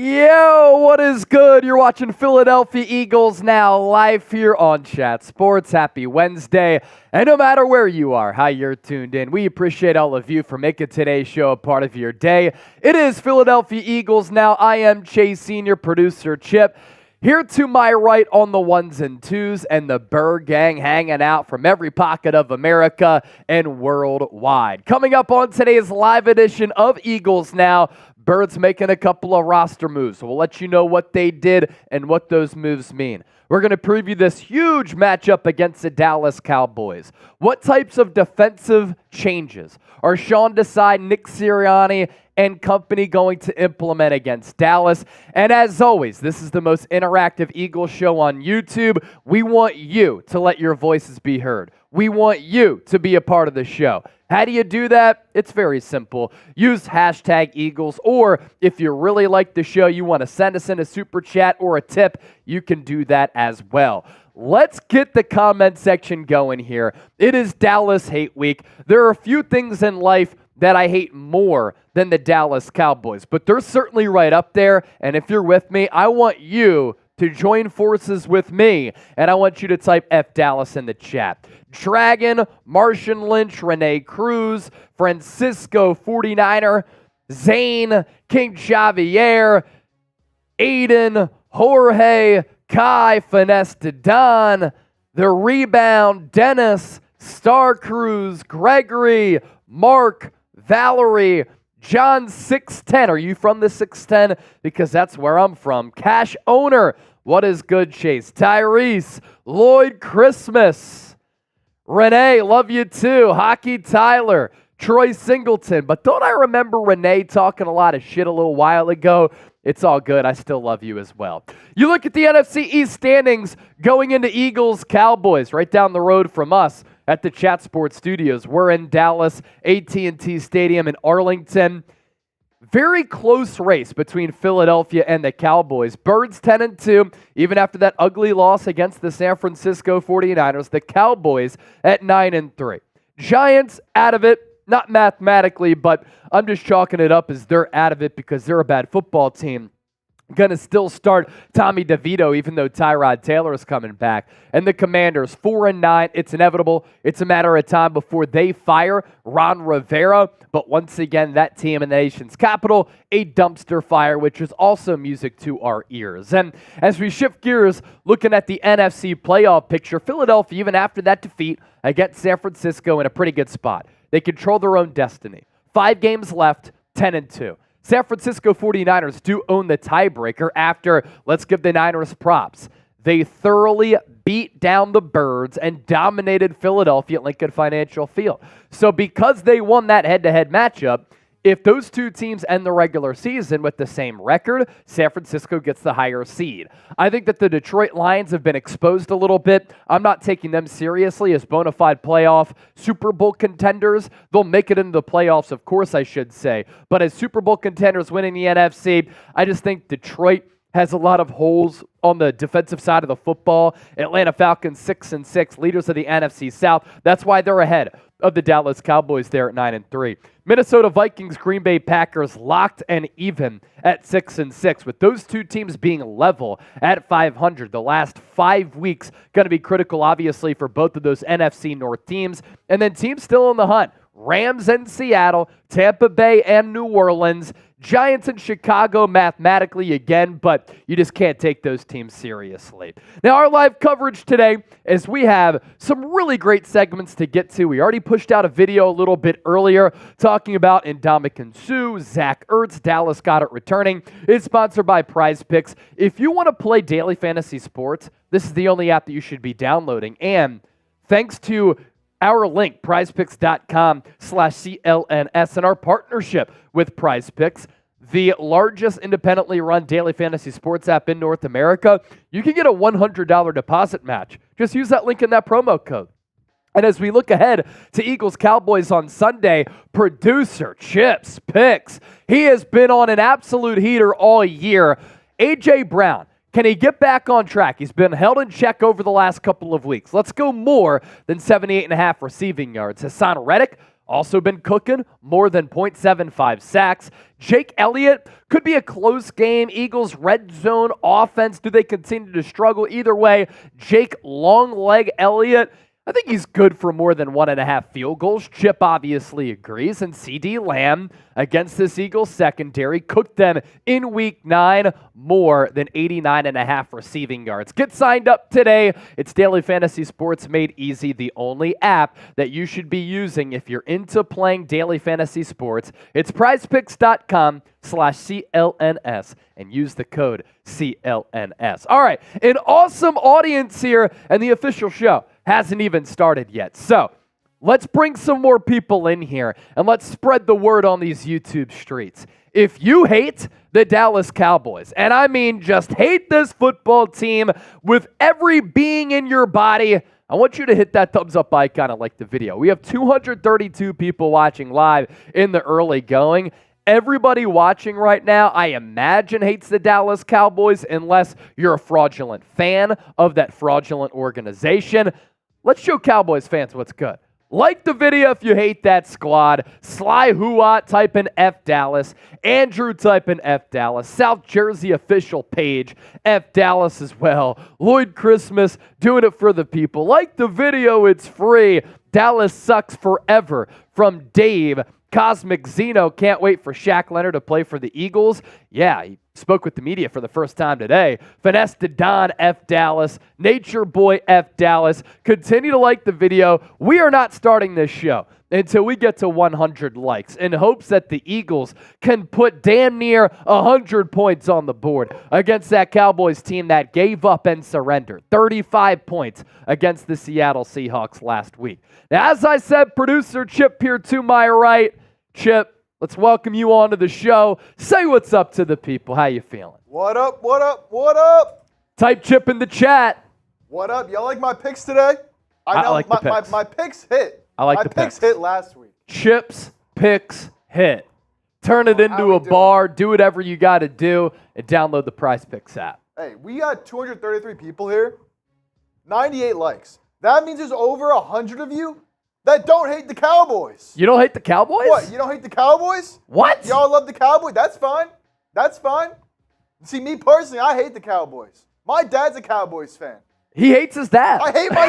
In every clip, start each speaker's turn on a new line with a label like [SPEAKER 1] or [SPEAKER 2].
[SPEAKER 1] Yo, what is good? You're watching Philadelphia Eagles Now live here on Chat Sports. Happy Wednesday. And no matter where you are, how you're tuned in, we appreciate all of you for making today's show a part of your day. It is Philadelphia Eagles Now. I am Chase Senior, producer Chip. Here to my right on the ones and twos, and the Burr Gang hanging out from every pocket of America and worldwide. Coming up on today's live edition of Eagles Now, Bird's making a couple of roster moves. So we'll let you know what they did and what those moves mean. We're going to preview this huge matchup against the Dallas Cowboys. What types of defensive changes are Sean Desai, Nick Sirianni, and company going to implement against Dallas? And as always, this is the most interactive Eagles show on YouTube. We want you to let your voices be heard. We want you to be a part of the show. How do you do that? It's very simple. Use hashtag Eagles, or if you really like the show, you want to send us in a super chat or a tip, you can do that as well. Let's get the comment section going here. It is Dallas Hate Week. There are a few things in life that I hate more than the Dallas Cowboys, but they're certainly right up there, and if you're with me, I want you to join forces with me, and I want you to type F Dallas in the chat. Dragon, Martian Lynch, Renee Cruz, Francisco 49er, Zane, King Xavier, Aiden, Jorge, Kai, Finesse to Don, The Rebound, Dennis, Star Cruz, Gregory, Mark, Valerie, John 610. Are you from the 610? Because that's where I'm from. Cash Owner. What is good, Chase? Tyrese, Lloyd Christmas, Renee, love you too. Hockey Tyler, Troy Singleton. But don't I remember Renee talking a lot of shit a little while ago? It's all good. I still love you as well. You look at the NFC East standings going into Eagles Cowboys right down the road from us at the Chat Sports Studios. We're in Dallas, AT&T Stadium in Arlington. Very close race between Philadelphia and the Cowboys. Birds 10-2, even after that ugly loss against the San Francisco 49ers. The Cowboys at 9-3. Giants out of it, not mathematically, but I'm just chalking it up as they're out of it because they're a bad football team. Going to still start Tommy DeVito, even though Tyrod Taylor is coming back. And the Commanders, 4-9. It's inevitable. It's a matter of time before they fire Ron Rivera. But once again, that team in the nation's capital, a dumpster fire, which is also music to our ears. And as we shift gears, looking at the NFC playoff picture, Philadelphia, even after that defeat against San Francisco, in a pretty good spot. They control their own destiny. 5 games left, 10-2. San Francisco 49ers do own the tiebreaker after, let's give the Niners props, they thoroughly beat down the Birds and dominated Philadelphia at Lincoln Financial Field. So because they won that head-to-head matchup, if those two teams end the regular season with the same record, San Francisco gets the higher seed. I think that the Detroit Lions have been exposed a little bit. I'm not taking them seriously as bona fide playoff Super Bowl contenders. They'll make it into the playoffs, of course, I should say. But as Super Bowl contenders winning the NFC, I just think Detroit has a lot of holes on the defensive side of the football. Atlanta Falcons 6-6, leaders of the NFC South. That's why they're ahead of the Dallas Cowboys there at 9-3. Minnesota Vikings, Green Bay Packers locked and even at 6-6, with those two teams being level at 500. The last 5 weeks going to be critical, obviously, for both of those NFC North teams. And then teams still on the hunt. Rams and Seattle, Tampa Bay and New Orleans, Giants and Chicago mathematically again, but you just can't take those teams seriously. Now, our live coverage today is we have some really great segments to get to. We already pushed out a video a little bit earlier talking about Ndamukong Suh, Zach Ertz, Dallas Goedert returning. It's sponsored by PrizePicks. If you want to play daily fantasy sports, this is the only app that you should be downloading. And thanks to our link, prizepicks.com/CLNS, and our partnership with PrizePicks, the largest independently run daily fantasy sports app in North America, you can get a $100 deposit match. Just use that link in that promo code. And as we look ahead to Eagles Cowboys on Sunday, producer Chips Picks, he has been on an absolute heater all year. A.J. Brown, can he get back on track? He's been held in check over the last couple of weeks. Let's go more than 78.5 receiving yards. Haason Reddick, also been cooking, more than 0.75 sacks. Jake Elliott could be a close game. Eagles red zone offense. Do they continue to struggle? Either way, Jake long leg Elliott, I think he's good for more than 1.5 field goals. Chip obviously agrees. And CD Lamb against this Eagles secondary cooked them in week 9 more than 89.5 receiving yards. Get signed up today. It's Daily Fantasy Sports Made Easy, the only app that you should be using if you're into playing daily fantasy sports. It's prizepicks.com/CLNS and use the code CLNS. All right, an awesome audience here, and the official show hasn't even started yet. So let's bring some more people in here and let's spread the word on these YouTube streets. If you hate the Dallas Cowboys, and I mean just hate this football team with every being in your body, I want you to hit that thumbs up icon and like the video. We have 232 people watching live in the early going. Everybody watching right now, I imagine, hates the Dallas Cowboys unless you're a fraudulent fan of that fraudulent organization. Let's show Cowboys fans what's good. Like the video if you hate that squad. Sly Huat, type in F Dallas. Andrew, type in F Dallas. South Jersey official page, F Dallas as well. Lloyd Christmas, doing it for the people. Like the video, it's free. Dallas sucks forever, from Dave. Cosmic Zeno, can't wait for Shaq Leonard to play for the Eagles. Yeah, he spoke with the media for the first time today. Finesse to Don, F Dallas. Nature Boy, F Dallas. Continue to like the video. We are not starting this show until we get to 100 likes in hopes that the Eagles can put damn near 100 points on the board against that Cowboys team that gave up and surrendered. 35 points against the Seattle Seahawks last week. Now, as I said, producer Chip here to my right. Chip, let's welcome you onto the show. Say what's up to the people. How you feeling?
[SPEAKER 2] What up, what up, what up?
[SPEAKER 1] Type Chip in the chat.
[SPEAKER 2] What up? Y'all like my picks today?
[SPEAKER 1] I like the picks.
[SPEAKER 2] My picks hit.
[SPEAKER 1] I like
[SPEAKER 2] my
[SPEAKER 1] the
[SPEAKER 2] picks hit last week.
[SPEAKER 1] Chip's picks hit. Turn it into a bar. Do whatever you got to do and download the PrizePicks app.
[SPEAKER 2] Hey, we got 233 people here. 98 likes. That means there's over 100 of you that don't hate the Cowboys.
[SPEAKER 1] You don't hate the Cowboys?
[SPEAKER 2] What? You don't hate the Cowboys?
[SPEAKER 1] What?
[SPEAKER 2] Y'all love the Cowboys? That's fine. That's fine. See, me personally, I hate the Cowboys. My dad's a Cowboys fan.
[SPEAKER 1] He hates his dad.
[SPEAKER 2] I hate my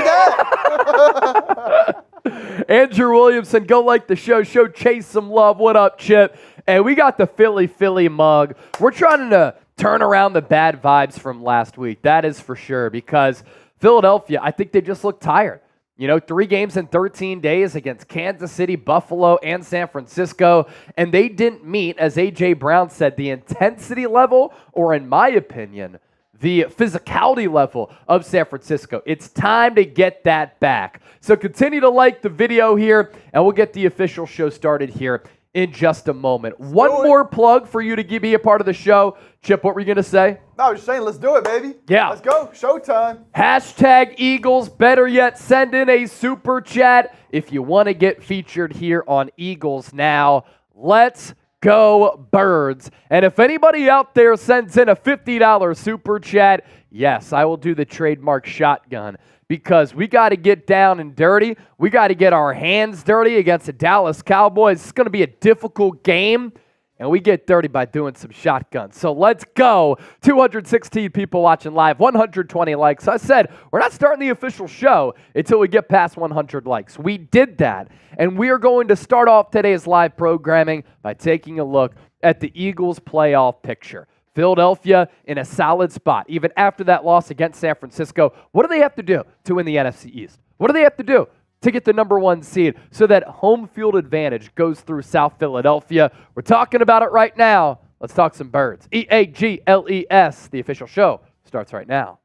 [SPEAKER 1] dad. Andrew Williamson, go like the show. Show Chase some love. What up, Chip? And we got the Philly mug. We're trying to turn around the bad vibes from last week. That is for sure, because Philadelphia, I think they just look tired. 3 games in 13 days against Kansas City, Buffalo, and San Francisco, and they didn't meet, as A.J. Brown said, the intensity level, or in my opinion, the physicality level of San Francisco. It's time to get that back. So continue to like the video here, and we'll get the official show started here in just a moment. One more plug for you to be a part of the show. Chip, what were you going to say?
[SPEAKER 2] No, I was just saying, let's do it, baby.
[SPEAKER 1] Yeah.
[SPEAKER 2] Let's go. Showtime.
[SPEAKER 1] Hashtag Eagles. Better yet, send in a super chat if you want to get featured here on Eagles Now. Let's go Birds. And if anybody out there sends in a $50 super chat, yes, I will do the trademark shotgun, because we got to get down and dirty. We got to get our hands dirty against the Dallas Cowboys. It's going to be a difficult game, and we get dirty by doing some shotguns. So let's go. 216 people watching live, 120 likes. I said we're not starting the official show until we get past 100 likes. We did that, and we are going to start off today's live programming by taking a look at the Eagles playoff picture. Philadelphia in a solid spot, even after that loss against San Francisco. What do they have to do to win the NFC East? What do they have to do to get the number 1 seed so that home field advantage goes through South Philadelphia? We're talking about it right now. Let's talk some Birds. EAGLES, the official show, starts right now.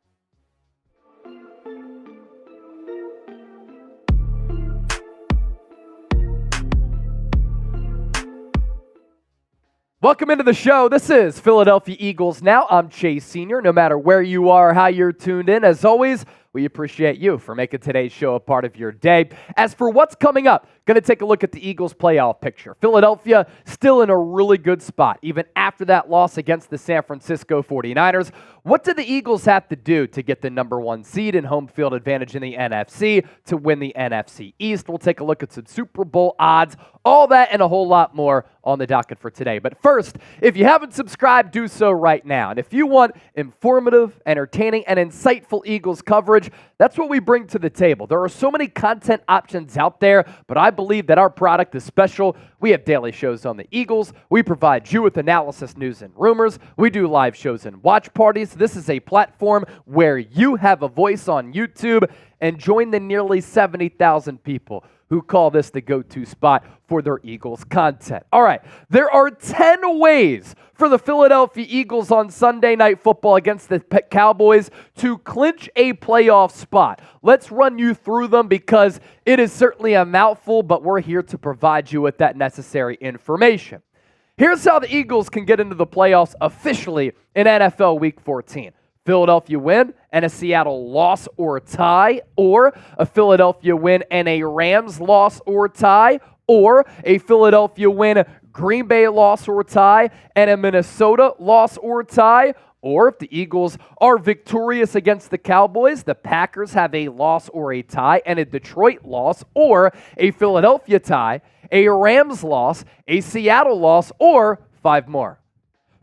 [SPEAKER 1] Welcome into the show. This is Philadelphia Eagles Now. I'm Chase Sr. No matter where you are, how you're tuned in, as always, we we appreciate you for making today's show a part of your day. As for what's coming up, going to take a look at the Eagles playoff picture. Philadelphia still in a really good spot, even after that loss against the San Francisco 49ers. What do the Eagles have to do to get the number 1 seed and home field advantage in the NFC to win the NFC East? We'll take a look at some Super Bowl odds, all that and a whole lot more on the docket for today. But first, if you haven't subscribed, do so right now. And if you want informative, entertaining, and insightful Eagles coverage, that's what we bring to the table. There are so many content options out there, but I believe that our product is special. We have daily shows on the Eagles. We provide you with analysis, news, and rumors. We do live shows and watch parties. This is a platform where you have a voice on YouTube, and join the nearly 70,000 people who call this the go-to spot for their Eagles content. All right, there are 10 ways for the Philadelphia Eagles on Sunday Night Football against the Cowboys to clinch a playoff spot. Let's run you through them because it is certainly a mouthful, but we're here to provide you with that necessary information. Here's how the Eagles can get into the playoffs officially in NFL Week 14. Philadelphia win and a Seattle loss or tie, or a Philadelphia win and a Rams loss or tie, or a Philadelphia win, Green Bay loss or tie, and a Minnesota loss or tie, or if the Eagles are victorious against the Cowboys, the Packers have a loss or a tie and a Detroit loss, or a Philadelphia tie, a Rams loss, a Seattle loss, or 5 more.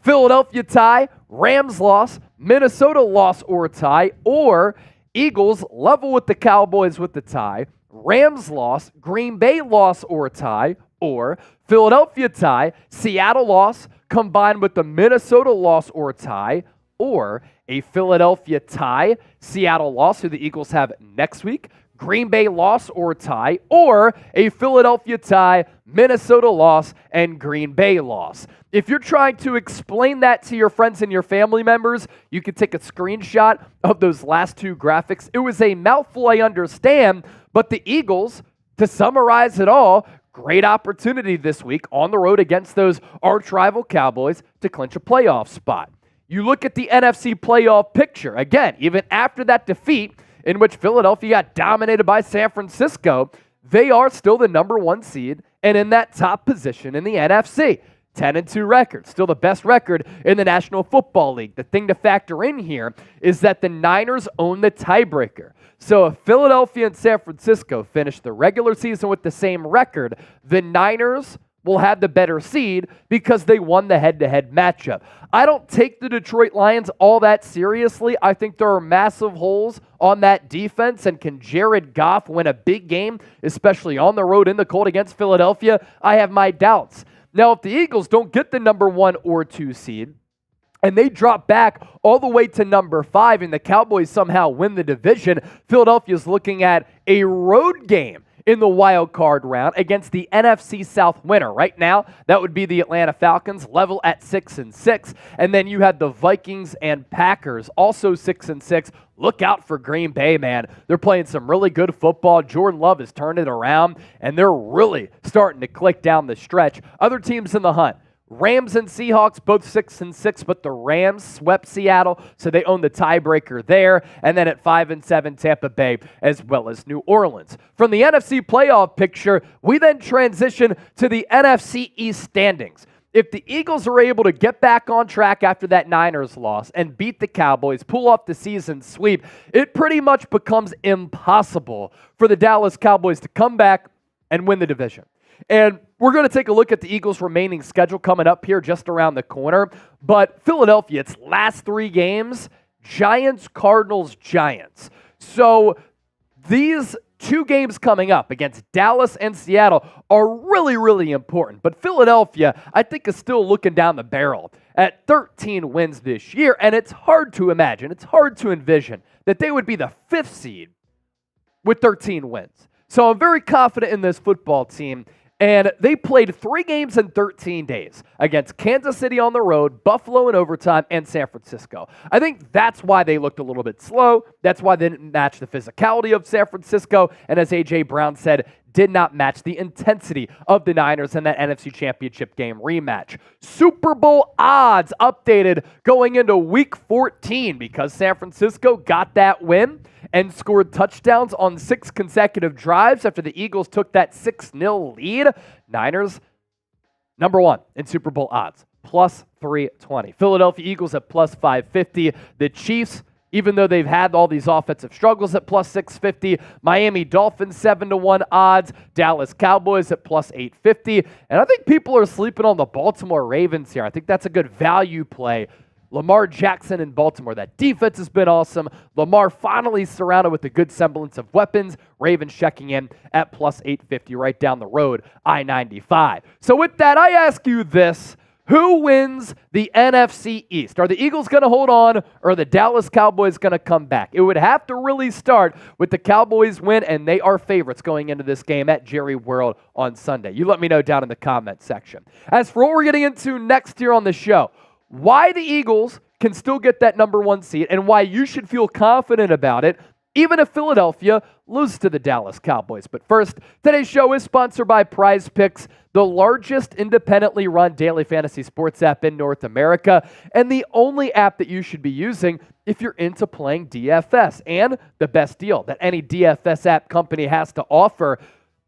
[SPEAKER 1] Philadelphia tie, Rams loss, Minnesota loss or tie, or Eagles level with the Cowboys with the tie, Rams loss, Green Bay loss or tie, or Philadelphia tie, Seattle loss combined with the Minnesota loss or tie, or a Philadelphia tie, Seattle loss, who the Eagles have next week, Green Bay loss or tie, or a Philadelphia tie, Minnesota loss, and Green Bay loss. If you're trying to explain that to your friends and your family members, you can take a screenshot of those last 2 graphics. It was a mouthful, I understand, but the Eagles, to summarize it all, great opportunity this week on the road against those arch-rival Cowboys to clinch a playoff spot. You look at the NFC playoff picture, again, even after that defeat, in which Philadelphia got dominated by San Francisco, they are still the number 1 seed and in that top position in the NFC. 10-2 record, still the best record in the National Football League. The thing to factor in here is that the Niners own the tiebreaker. So if Philadelphia and San Francisco finish the regular season with the same record, the Niners will have the better seed because they won the head-to-head matchup. I don't take the Detroit Lions all that seriously. I think there are massive holes on that defense, and can Jared Goff win a big game, especially on the road in the cold against Philadelphia? I have my doubts. Now, if the Eagles don't get the number 1 or 2 seed, and they drop back all the way to number 5, and the Cowboys somehow win the division, Philadelphia's looking at a road game in the wild card round against the NFC South winner. Right now, that would be the Atlanta Falcons, level at 6-6. And then you had the Vikings and Packers, also 6-6. Look out for Green Bay, man. They're playing some really good football. Jordan Love has turned it around, and they're really starting to click down the stretch. Other teams in the hunt: Rams and Seahawks, both 6-6, but the Rams swept Seattle, so they own the tiebreaker there. And then at 5-7, Tampa Bay, as well as New Orleans. From the NFC playoff picture, we then transition to the NFC East standings. If the Eagles are able to get back on track after that Niners loss and beat the Cowboys, pull off the season sweep, it pretty much becomes impossible for the Dallas Cowboys to come back and win the division. And we're going to take a look at the Eagles' remaining schedule coming up here just around the corner. But Philadelphia, its last 3 games, Giants, Cardinals, Giants. So these 2 games coming up against Dallas and Seattle are really, really important. But Philadelphia, I think, is still looking down the barrel at 13 wins this year. And it's hard to imagine, it's hard to envision that they would be the 5th seed with 13 wins. So I'm very confident in this football team. And they played 3 games in 13 days against Kansas City on the road, Buffalo in overtime, and San Francisco. I think that's why they looked a little bit slow. That's why they didn't match the physicality of San Francisco. And as A.J. Brown said, did not match the intensity of the Niners in that NFC Championship game rematch. Super Bowl odds updated going into Week 14 because San Francisco got that win and scored touchdowns on 6 consecutive drives after the Eagles took that 6-0 lead. Niners, number 1 in Super Bowl odds, plus 320. Philadelphia Eagles at plus 550. The Chiefs, even though they've had all these offensive struggles, at plus 650. Miami Dolphins 7-1 odds. Dallas Cowboys at plus 850. And I think people are sleeping on the Baltimore Ravens here. I think that's a good value play. Lamar Jackson in Baltimore. That defense has been awesome. Lamar finally surrounded with a good semblance of weapons. Ravens checking in at plus 850 right down the road, I-95. So with that, I ask you this. Who wins the NFC East? Are the Eagles going to hold on, or are the Dallas Cowboys going to come back? It would have to really start with the Cowboys win, and they are favorites going into this game at Jerry World on Sunday. You let me know down in the comment section. As for what we're getting into next year on the show, why the Eagles can still get that number 1 seed and why you should feel confident about it, even if Philadelphia loses to the Dallas Cowboys. But first, today's show is sponsored by PrizePicks, the largest independently run daily fantasy sports app in North America, and the only app that you should be using if you're into playing DFS. And the best deal that any DFS app company has to offer,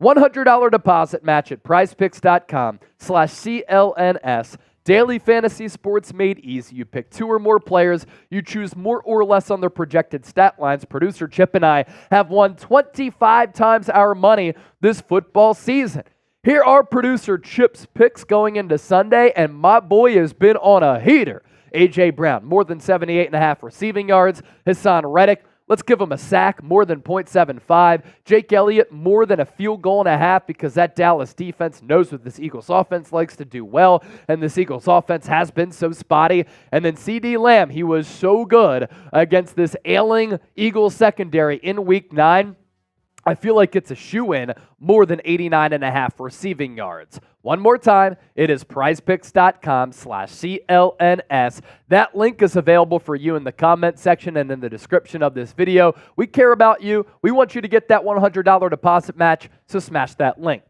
[SPEAKER 1] $100 deposit match at prizepicks.com/CLNS. Daily fantasy sports made easy. You pick 2 or more players. You choose more or less on their projected stat lines. Producer Chip and I have won 25 times our money this football season. Here are producer Chip's picks going into Sunday, and my boy has been on a heater. A.J. Brown, more than 78.5 receiving yards. Haason Reddick, let's give him a sack, more than 0.75. Jake Elliott, more than a field goal and a half, because that Dallas defense knows what this Eagles offense likes to do well, and this Eagles offense has been so spotty. And then C.D. Lamb, he was so good against this ailing Eagles secondary in Week 9. I feel like it's a shoe-in, more than 89.5 receiving yards. One more time, it is prizepicks.com/CLNS. That link is available for you in the comment section and in the description of this video. We care about you. We want you to get that $100 deposit match, so smash that link.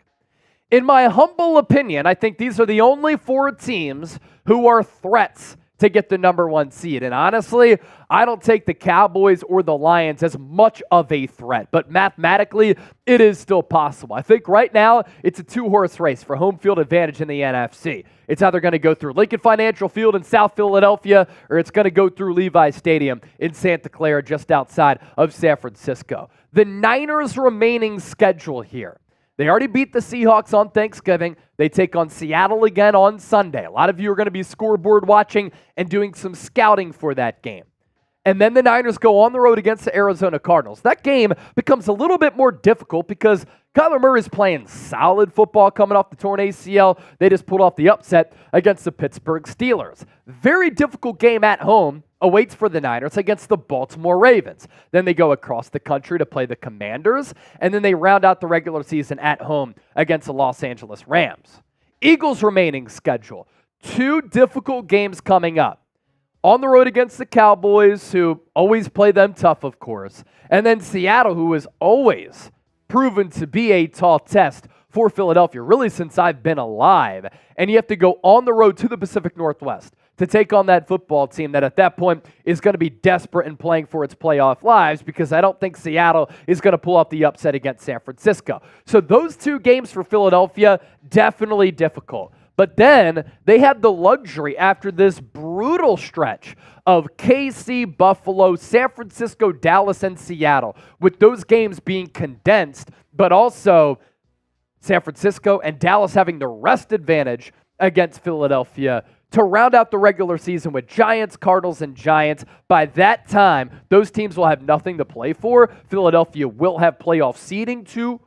[SPEAKER 1] In my humble opinion, I think these are the only 4 teams who are threats to get the number 1 seed. And honestly, I don't take the Cowboys or the Lions as much of a threat, but mathematically, it is still possible. I think right now, it's a 2-horse race for home field advantage in the NFC. It's either going to go through Lincoln Financial Field in South Philadelphia, or it's going to go through Levi Stadium in Santa Clara, just outside of San Francisco. The Niners' remaining schedule here. They already beat the Seahawks on Thanksgiving. They take on Seattle again on Sunday. A lot of you are going to be scoreboard watching and doing some scouting for that game. And then the Niners go on the road against the Arizona Cardinals. That game becomes a little bit more difficult because Kyler Murray's playing solid football coming off the torn ACL. They just pulled off the upset against the Pittsburgh Steelers. Very difficult game at home awaits for the Niners against the Baltimore Ravens. Then they go across the country to play the Commanders, and then they round out the regular season at home against the Los Angeles Rams. Eagles' remaining schedule. 2 difficult games coming up. On the road against the Cowboys, who always play them tough, of course. And then Seattle, who is always proven to be a tall test for Philadelphia, really since I've been alive. And you have to go on the road to the Pacific Northwest to take on that football team that at that point is going to be desperate and playing for its playoff lives, because I don't think Seattle is going to pull off the upset against San Francisco. So those 2 games for Philadelphia, definitely difficult. But then they had the luxury after this brutal stretch of KC, Buffalo, San Francisco, Dallas, and Seattle, with those games being condensed, but also San Francisco and Dallas having the rest advantage against Philadelphia to round out the regular season with Giants, Cardinals, and Giants. By that time, those teams will have nothing to play for. Philadelphia will have playoff seeding to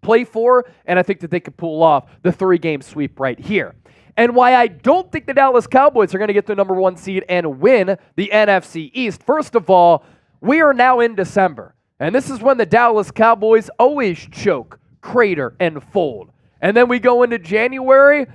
[SPEAKER 1] play for, and I think that they could pull off the 3-game sweep right here. And why I don't think the Dallas Cowboys are going to get the number 1 seed and win the NFC East. First of all, we are now in December, and this is when the Dallas Cowboys always choke, crater, and fold. And then we go into January,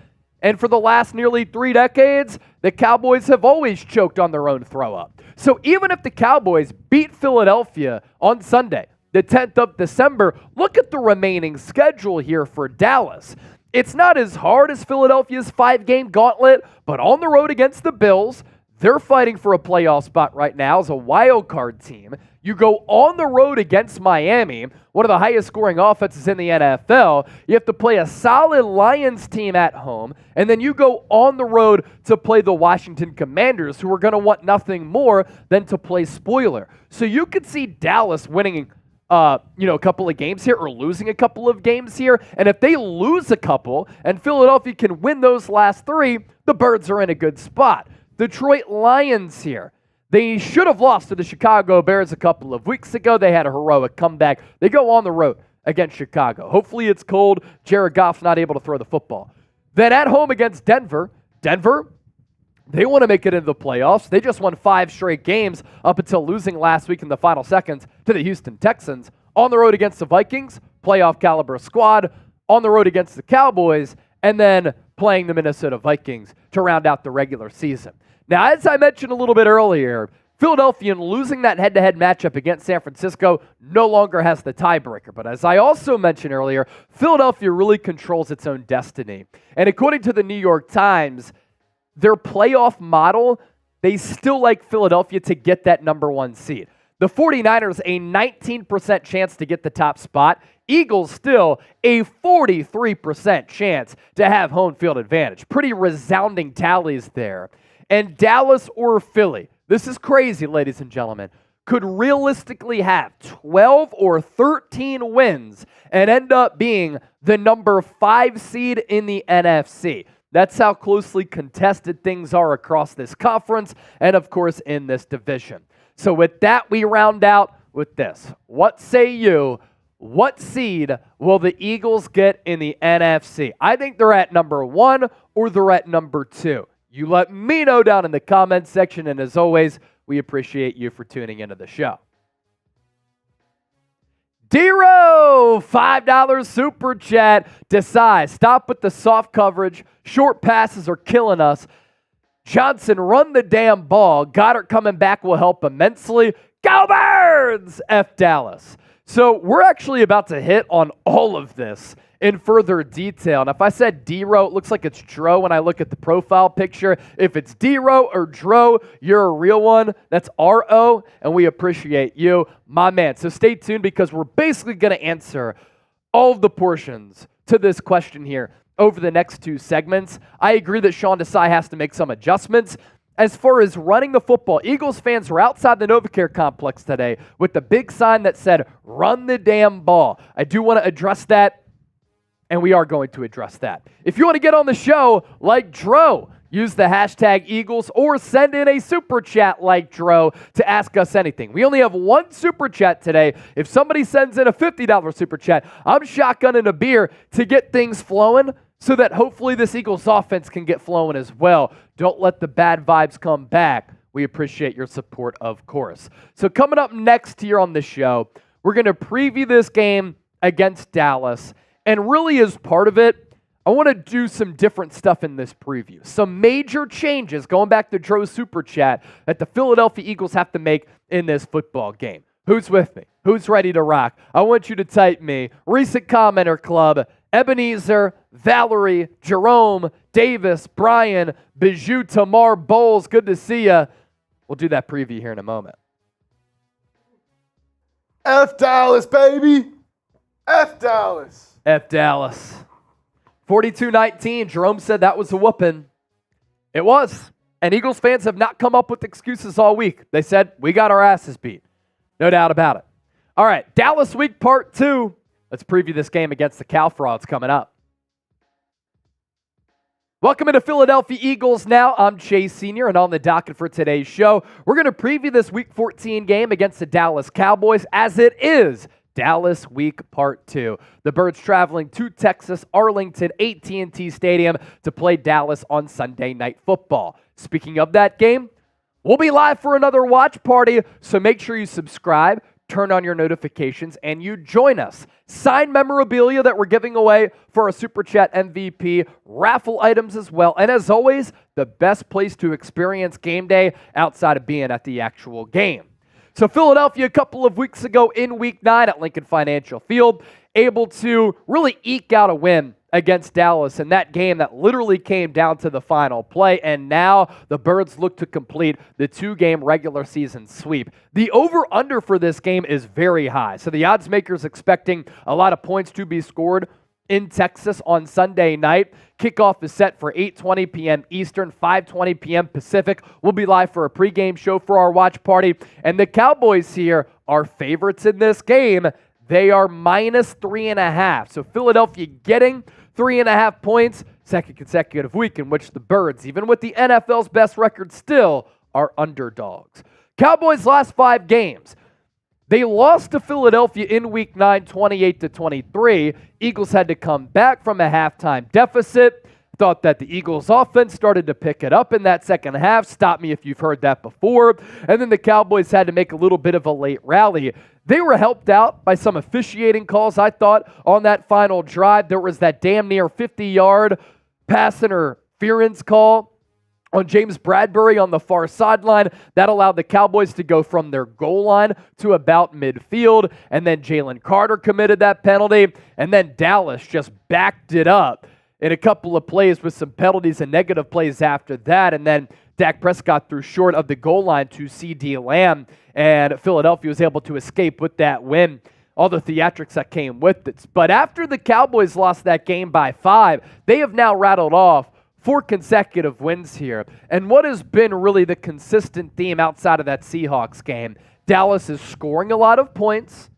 [SPEAKER 1] and for the last nearly 3 decades, the Cowboys have always choked on their own throw-up. So even if the Cowboys beat Philadelphia on Sunday, the 10th of December. Look at the remaining schedule here for Dallas. It's not as hard as Philadelphia's 5-game gauntlet, but on the road against the Bills, they're fighting for a playoff spot right now as a wild card team. You go on the road against Miami, one of the highest scoring offenses in the NFL. You have to play a solid Lions team at home, and then you go on the road to play the Washington Commanders, who are going to want nothing more than to play spoiler. So you could see Dallas winning a couple of games here or losing a couple of games here. And if they lose a couple and Philadelphia can win those last 3, the Birds are in a good spot. Detroit Lions here. They should have lost to the Chicago Bears a couple of weeks ago. They had a heroic comeback. They go on the road against Chicago. Hopefully it's cold. Jared Goff's not able to throw the football. Then at home against Denver. Denver, they want to make it into the playoffs. They just won 5 straight games up until losing last week in the final seconds to the Houston Texans. On the road against the Vikings, playoff caliber squad. On the road against the Cowboys, and then playing the Minnesota Vikings to round out the regular season. Now, as I mentioned a little bit earlier, Philadelphia, in losing that head-to-head matchup against San Francisco, no longer has the tiebreaker. But as I also mentioned earlier, Philadelphia really controls its own destiny. And according to the New York Times, their playoff model, they still like Philadelphia to get that number 1 seed. The 49ers, a 19% chance to get the top spot. Eagles still a 43% chance to have home field advantage. Pretty resounding tallies there. And Dallas or Philly, this is crazy, ladies and gentlemen, could realistically have 12 or 13 wins and end up being the number 5 seed in the NFC. That's how closely contested things are across this conference and, of course, in this division. So with that, we round out with this. What say you? What seed will the Eagles get in the NFC? I think they're at number 1 or they're at number 2. You let me know down in the comments section, and as always, we appreciate you for tuning into the show. D-Row, $5 super chat. Desai, stop with the soft coverage. Short passes are killing us. Johnson, run the damn ball. Goddard coming back will help immensely. Go Birds! F Dallas. So we're actually about to hit on all of this in further detail. And if I said D-Row, it looks like it's Dro when I look at the profile picture. If it's D-Row or Dro, you're a real one. That's R-O, and we appreciate you, my man. So stay tuned because we're basically going to answer all of the portions to this question here over the next 2 segments. I agree that Sean Desai has to make some adjustments. As far as running the football, Eagles fans were outside the NovaCare complex today with the big sign that said, run the damn ball. I do want to address that, and we are going to address that. If you want to get on the show like Dro, use the hashtag Eagles or send in a super chat like Dro to ask us anything. We only have 1 super chat today. If somebody sends in a $50 super chat, I'm shotgunning a beer to get things flowing so that hopefully this Eagles offense can get flowing as well. Don't let the bad vibes come back. We appreciate your support, of course. So coming up next here on the show, we're going to preview this game against Dallas. And really as part of it, I want to do some different stuff in this preview. Some major changes, going back to Dro's Super Chat, that the Philadelphia Eagles have to make in this football game. Who's with me? Who's ready to rock? I want you to type me. Recent Commenter Club, Ebenezer, Valerie, Jerome, Davis, Brian, Bijou, Tamar, Bowles. Good to see you. We'll do that preview here in a moment.
[SPEAKER 2] F Dallas, baby. F Dallas.
[SPEAKER 1] F Dallas. 42-19. Jerome said that was a whooping. It was. And Eagles fans have not come up with excuses all week. They said, we got our asses beat. No doubt about it. All right, Dallas Week Part 2. Let's preview this game against the Cow Frauds coming up. Welcome into Philadelphia Eagles Now. I'm Chase Sr., and on the docket for today's show, we're going to preview this Week 14 game against the Dallas Cowboys as it is Dallas Week Part 2. The Birds traveling to Texas, Arlington, AT&T Stadium to play Dallas on Sunday Night Football. Speaking of that game, we'll be live for another watch party, so make sure you subscribe, turn on your notifications, and you join us. Signed memorabilia that we're giving away for our Super Chat MVP, raffle items as well, and as always, the best place to experience game day outside of being at the actual game. So Philadelphia a couple of weeks ago in Week 9 at Lincoln Financial Field, able to really eke out a win against Dallas in that game that literally came down to the final play, and now the Birds look to complete the 2-game regular season sweep. The over-under for this game is very high, so the odds makers expecting a lot of points to be scored in Texas on Sunday night. Kickoff is set for 8:20 p.m. Eastern, 5:20 p.m. Pacific. We'll be live for a pregame show for our watch party, and the Cowboys here are favorites in this game. They are minus 3.5, so Philadelphia getting 3.5 points, second consecutive week in which the Birds, even with the NFL's best record still, are underdogs. Cowboys' last 5 games. They lost to Philadelphia in Week 9, 28-23. Eagles had to come back from a halftime deficit. Thought that the Eagles' offense started to pick it up in that second half. Stop me if you've heard that before. And then the Cowboys had to make a little bit of a late rally. They were helped out by some officiating calls, I thought, on that final drive. There was that damn near 50-yard pass interference call on James Bradberry on the far sideline. That allowed the Cowboys to go from their goal line to about midfield. And then Jalen Carter committed that penalty. And then Dallas just backed it up in a couple of plays with some penalties and negative plays after that. And then Dak Prescott threw short of the goal line to CD Lamb, and Philadelphia was able to escape with that win. All the theatrics that came with it. But after the Cowboys lost that game by 5, they have now rattled off 4 consecutive wins here. And what has been really the consistent theme outside of that Seahawks game? Dallas is scoring a lot of points,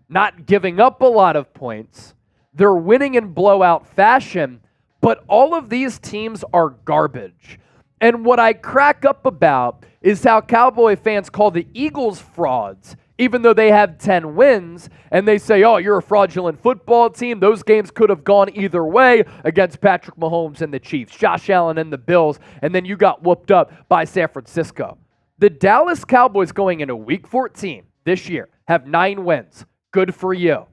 [SPEAKER 1] not giving up a lot of points. They're winning in blowout fashion, but all of these teams are garbage. And what I crack up about is how Cowboy fans call the Eagles frauds, even though they have 10 wins, and they say, oh, you're a fraudulent football team. Those games could have gone either way against Patrick Mahomes and the Chiefs, Josh Allen and the Bills, and then you got whooped up by San Francisco. The Dallas Cowboys going into Week 14 this year have 9 wins. Good for you.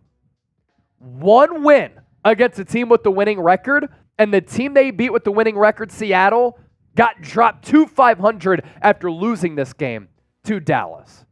[SPEAKER 1] 1 win against a team with the winning record, and the team they beat with the winning record, Seattle, got dropped to 500 after losing this game to Dallas.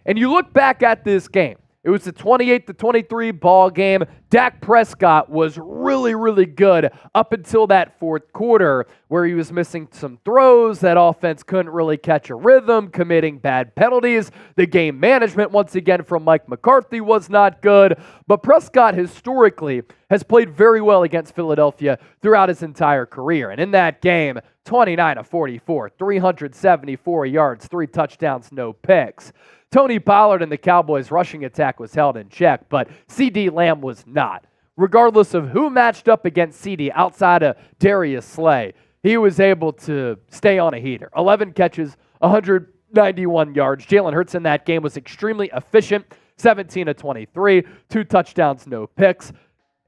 [SPEAKER 1] And you look back at this game, it was a 28-23 ball game. Dak Prescott was really, really good up until that fourth quarter where he was missing some throws. That offense couldn't really catch a rhythm, committing bad penalties. The game management, once again, from Mike McCarthy was not good. But Prescott historically has played very well against Philadelphia throughout his entire career. And in that game, 29-44, 374 yards, 3 touchdowns, no picks. Tony Pollard and the Cowboys' rushing attack was held in check, but CD Lamb was not. Regardless of who matched up against CD outside of Darius Slay, he was able to stay on a heater. 11 catches, 191 yards. Jalen Hurts in that game was extremely efficient, 17-23, 2 touchdowns, no picks.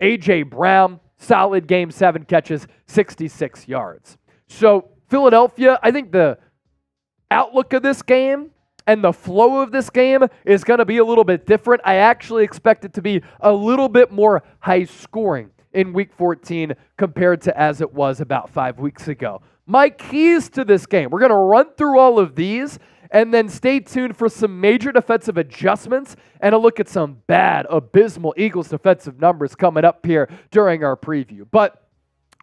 [SPEAKER 1] A.J. Brown, solid game, 7 catches, 66 yards. So Philadelphia, I think the outlook of this game and the flow of this game is going to be a little bit different. I actually expect it to be a little bit more high scoring in Week 14 compared to as it was about 5 weeks ago. My keys to this game, we're going to run through all of these and then stay tuned for some major defensive adjustments and a look at some bad, abysmal Eagles defensive numbers coming up here during our preview. But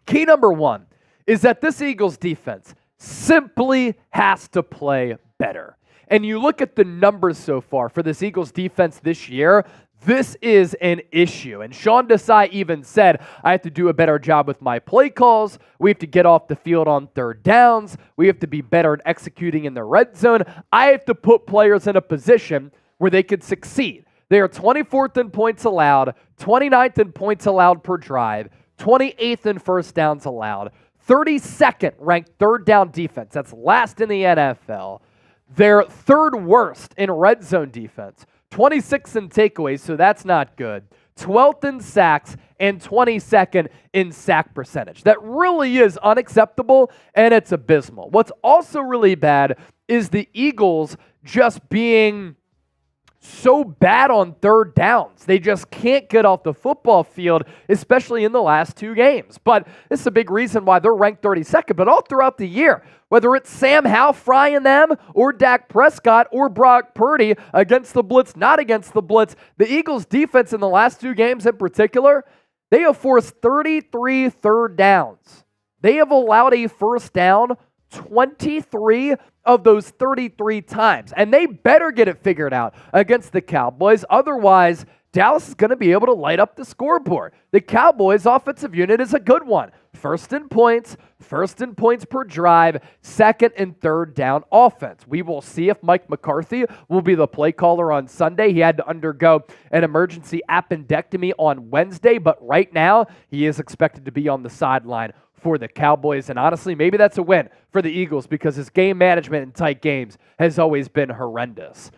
[SPEAKER 1] key number 1 is that this Eagles defense simply has to play better. And you look at the numbers so far for this Eagles defense this year, this is an issue. And Sean Desai even said, I have to do a better job with my play calls. We have to get off the field on third downs. We have to be better at executing in the red zone. I have to put players in a position where they could succeed. They are 24th in points allowed, 29th in points allowed per drive, 28th in first downs allowed, 32nd ranked third down defense. That's last in the NFL. They're 3rd worst in red zone defense, 26th in takeaways, so that's not good, 12th in sacks, and 22nd in sack percentage. That really is unacceptable, and it's abysmal. What's also really bad is the Eagles just being so bad on third downs. They just can't get off the football field, especially in the last 2 games. But this is a big reason why they're ranked 32nd. But all throughout the year, whether it's Sam Howell frying them or Dak Prescott or Brock Purdy against the blitz, not against the blitz, the Eagles' defense in the last 2 games in particular, they have forced 33 third downs. They have allowed a first down 23 of those 33 times. And they better get it figured out against the Cowboys. Otherwise, Dallas is going to be able to light up the scoreboard. The Cowboys' offensive unit is a good one. First in points per drive, second and third down offense. We will see if Mike McCarthy will be the play caller on Sunday. He had to undergo an emergency appendectomy on Wednesday, but right now he is expected to be on the sideline for the Cowboys. And honestly, maybe that's a win for the Eagles because his game management in tight games has always been horrendous.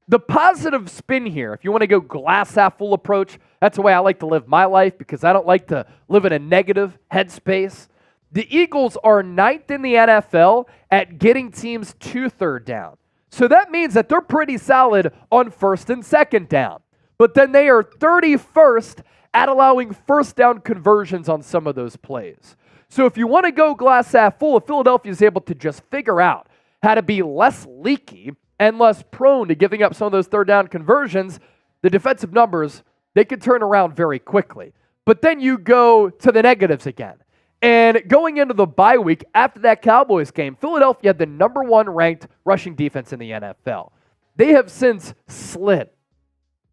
[SPEAKER 1] The positive spin here, if you want to go glass half full approach, that's the way I like to live my life because I don't like to live in a negative headspace. The Eagles are 9th in the NFL at getting teams to third down. So that means that they're pretty solid on first and second down. But then they are 31st at allowing first down conversions on some of those plays. So if you want to go glass half full, if Philadelphia is able to just figure out how to be less leaky and less prone to giving up some of those third down conversions, the defensive numbers, they could turn around very quickly. But then you go to the negatives again. And going into the bye week after that Cowboys game, Philadelphia had the number 1 ranked rushing defense in the NFL. They have since slid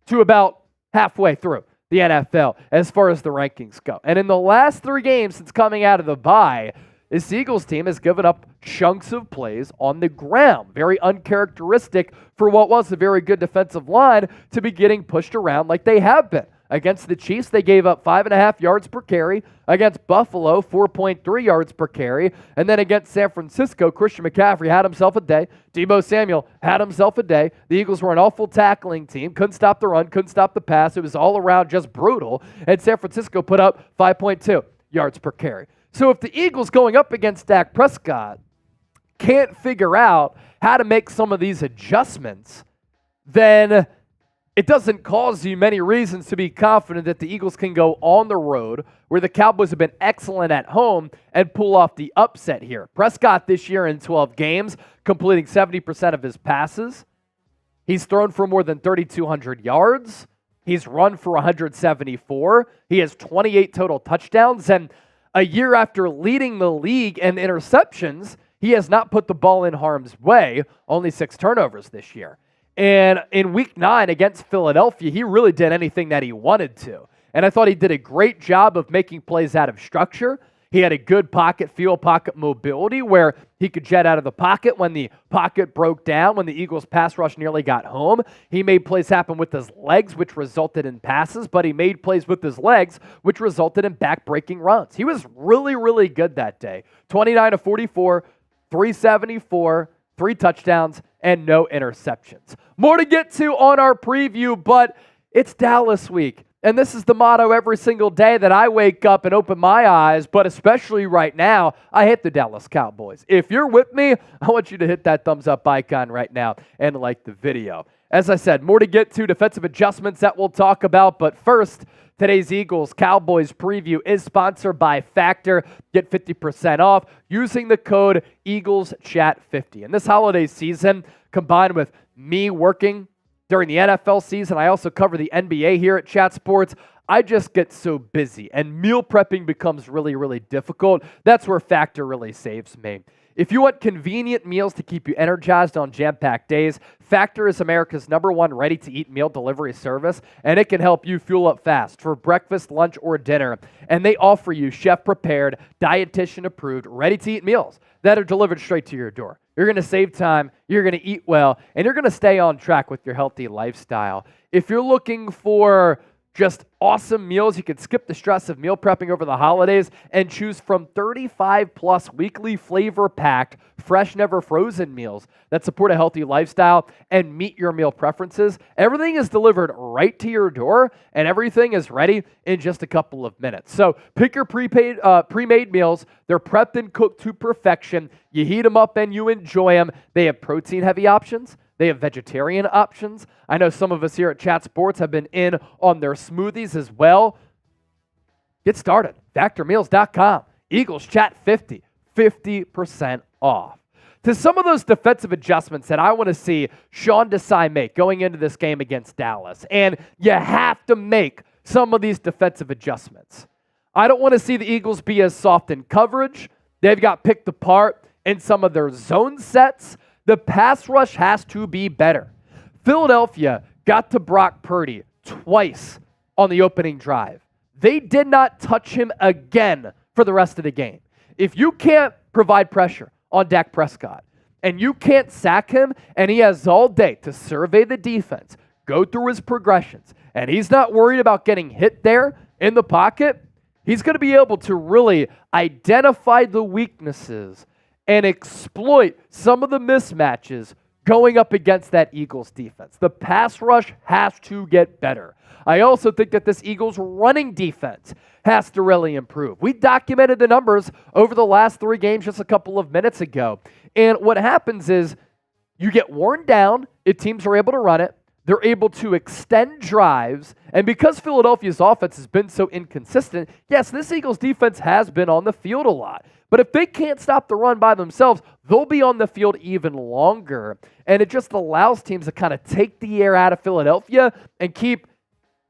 [SPEAKER 1] to about halfway through the NFL as far as the rankings go. And in the last 3 games since coming out of the bye, this Eagles team has given up chunks of plays on the ground. Very uncharacteristic for what was a very good defensive line to be getting pushed around like they have been. Against the Chiefs, they gave up 5.5 yards per carry. Against Buffalo, 4.3 yards per carry. And then against San Francisco, Christian McCaffrey had himself a day. Deebo Samuel had himself a day. The Eagles were an awful tackling team. Couldn't stop the run, couldn't stop the pass. It was all around just brutal. And San Francisco put up 5.2 yards per carry. So if the Eagles going up against Dak Prescott can't figure out how to make some of these adjustments, then it doesn't cause you many reasons to be confident that the Eagles can go on the road where the Cowboys have been excellent at home and pull off the upset here. Prescott this year in 12 games, completing 70% of his passes. He's thrown for more than 3,200 yards. He's run for 174. He has 28 total touchdowns. And a year after leading the league in interceptions, he has not put the ball in harm's way, only 6 turnovers this year. And in week 9 against Philadelphia, he really did anything that he wanted to. And I thought he did a great job of making plays out of structure. He had a good pocket feel, pocket mobility where he could jet out of the pocket when the pocket broke down, when the Eagles pass rush nearly got home. He made plays happen with his legs, which resulted in passes, but he made plays with his legs, which resulted in back-breaking runs. He was really, really good that day. 29 of 44, 374, 3 touchdowns, and no interceptions. More to get to on our preview, but it's Dallas week. And this is the motto every single day that I wake up and open my eyes, but especially right now, I hate the Dallas Cowboys. If you're with me, I want you to hit that thumbs up icon right now and like the video. As I said, more to get to, defensive adjustments that we'll talk about, but first, today's Eagles-Cowboys preview is sponsored by Factor. Get 50% off using the code EaglesChat50. And this holiday season, combined with me working during the NFL season, I also cover the NBA here at Chat Sports. I just get so busy, and meal prepping becomes really, really difficult. That's where Factor really saves me. If you want convenient meals to keep you energized on jam-packed days, Factor is America's #1 ready-to-eat meal delivery service, and it can help you fuel up fast for breakfast, lunch, or dinner. And they offer you chef-prepared, dietitian-approved, ready-to-eat meals that are delivered straight to your door. You're going to save time, you're going to eat well, and you're going to stay on track with your healthy lifestyle. If you're looking for just awesome meals, you can skip the stress of meal prepping over the holidays and choose from 35-plus weekly flavor-packed, fresh, never frozen meals that support a healthy lifestyle and meet your meal preferences. Everything is delivered right to your door, and everything is ready in just a couple of minutes. So pick your pre-made meals. They're prepped and cooked to perfection. You heat them up and you enjoy them. They have protein-heavy options. They have vegetarian options. I know some of us here at Chat Sports have been in on their smoothies as well. Get started. Factormeals.com. Eagles Chat 50, 50% off. To some of those defensive adjustments that I want to see Sean Desai make going into this game against Dallas. And you have to make some of these defensive adjustments. I don't want to see the Eagles be as soft in coverage. They've got picked apart in some of their zone sets. The pass rush has to be better. Philadelphia got to Brock Purdy twice on the opening drive. They did not touch him again for the rest of the game. If you can't provide pressure on Dak Prescott, and you can't sack him, and he has all day to survey the defense, go through his progressions, and he's not worried about getting hit there in the pocket, he's going to be able to really identify the weaknesses and exploit some of the mismatches going up against that Eagles defense. The pass rush has to get better. I also think that this Eagles running defense has to really improve. We documented the numbers over the last 3 games just a couple of minutes ago. And what happens is you get worn down if teams are able to run it. They're able to extend drives. And because Philadelphia's offense has been so inconsistent, yes, this Eagles defense has been on the field a lot. But if they can't stop the run by themselves, they'll be on the field even longer. And it just allows teams to kind of take the air out of Philadelphia and keep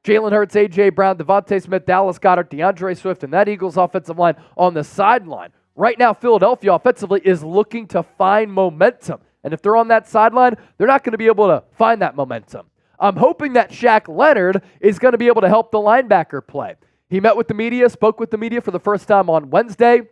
[SPEAKER 1] Jalen Hurts, A.J. Brown, Avonte Smith, Dallas Goedert, DeAndre Swift, and that Eagles offensive line on the sideline. Right now, Philadelphia offensively is looking to find momentum. And if they're on that sideline, they're not going to be able to find that momentum. I'm hoping that Shaq Leonard is going to be able to help the linebacker play. He met with the media, spoke with the media for the first time on Wednesday.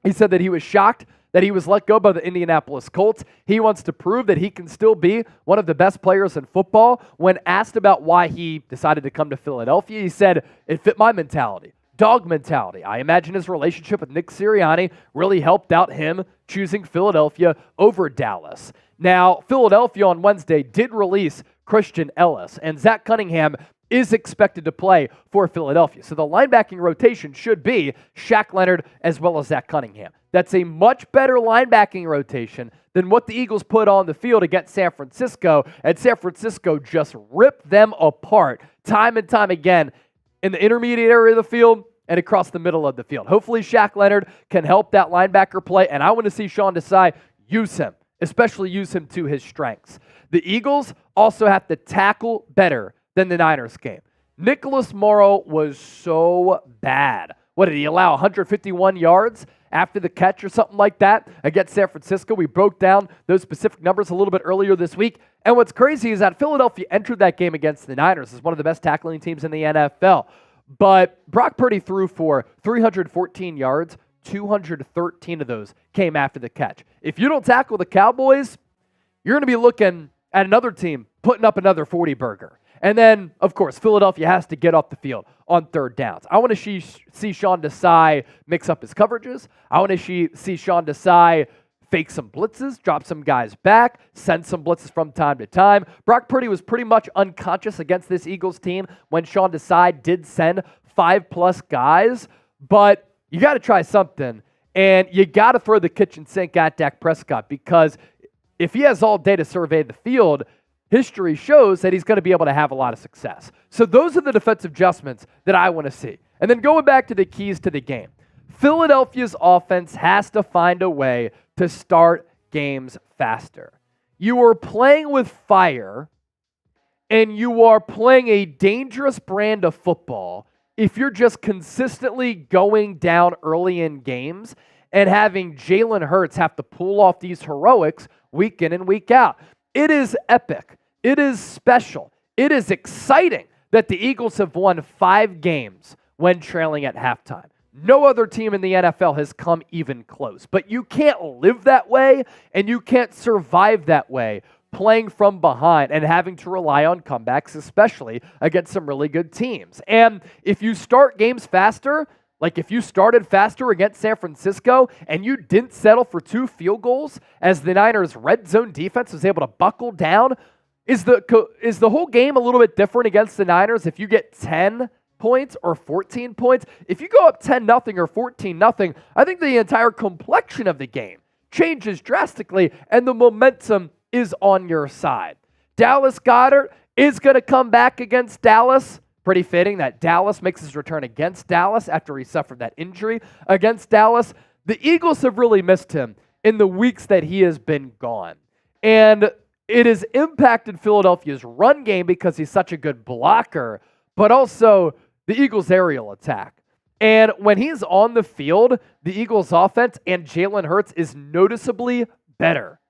[SPEAKER 1] He said that he was shocked that he was let go by the Indianapolis Colts. He wants to prove that he can still be one of the best players in football. When asked about why he decided to come to Philadelphia, he said, it fit my mentality, dog mentality. I imagine his relationship with Nick Sirianni really helped out him choosing Philadelphia over Dallas. Now, Philadelphia on Wednesday did release Christian Ellis, and Zach Cunningham is expected to play for Philadelphia. So the linebacking rotation should be Shaq Leonard as well as Zach Cunningham. That's a much better linebacking rotation than what the Eagles put on the field against San Francisco, and San Francisco just ripped them apart time and time again in the intermediate area of the field and across the middle of the field. Hopefully Shaq Leonard can help that linebacker play, and I want to see Sean Desai use him, especially use him to his strengths. The Eagles also have to tackle better than the Niners game. Nicholas Morrow was so bad. What, did he allow 151 yards after the catch or something like that against San Francisco? We broke down those specific numbers a little bit earlier this week. And what's crazy is that Philadelphia entered that game against the Niners as one of the best tackling teams in the NFL. But Brock Purdy threw for 314 yards. 213 of those came after the catch. If you don't tackle the Cowboys, you're going to be looking at another team putting up another 40-burger. And then, of course, Philadelphia has to get off the field on third downs. I want to see Sean Desai mix up his coverages. I want to see Sean Desai fake some blitzes, drop some guys back, send some blitzes from time to time. Brock Purdy was pretty much unconscious against this Eagles team when Sean Desai did send 5+ guys. But you got to try something, and you got to throw the kitchen sink at Dak Prescott, because if he has all day to survey the field, history shows that he's going to be able to have a lot of success. So those are the defensive adjustments that I want to see. And then going back to the keys to the game, Philadelphia's offense has to find a way to start games faster. You are playing with fire, and you are playing a dangerous brand of football if you're just consistently going down early in games and having Jalen Hurts have to pull off these heroics week in and week out. It is epic. It is special. It is exciting that the Eagles have won 5 games when trailing at halftime. No other team in the NFL has come even close. But you can't live that way, and you can't survive that way playing from behind and having to rely on comebacks, especially against some really good teams. And if you start games faster, like if you started faster against San Francisco and you didn't settle for 2 field goals as the Niners' red zone defense was able to buckle down, is the whole game a little bit different against the Niners if you get 10 points or 14 points? If you go up 10-0 or 14-0, I think the entire complexion of the game changes drastically, and the momentum is on your side. Dallas Goedert is going to come back against Dallas. Pretty fitting that Dallas makes his return against Dallas after he suffered that injury against Dallas. The Eagles have really missed him in the weeks that he has been gone. And it has impacted Philadelphia's run game because he's such a good blocker, but also the Eagles' aerial attack. And when he's on the field, the Eagles' offense and Jalen Hurts is noticeably better.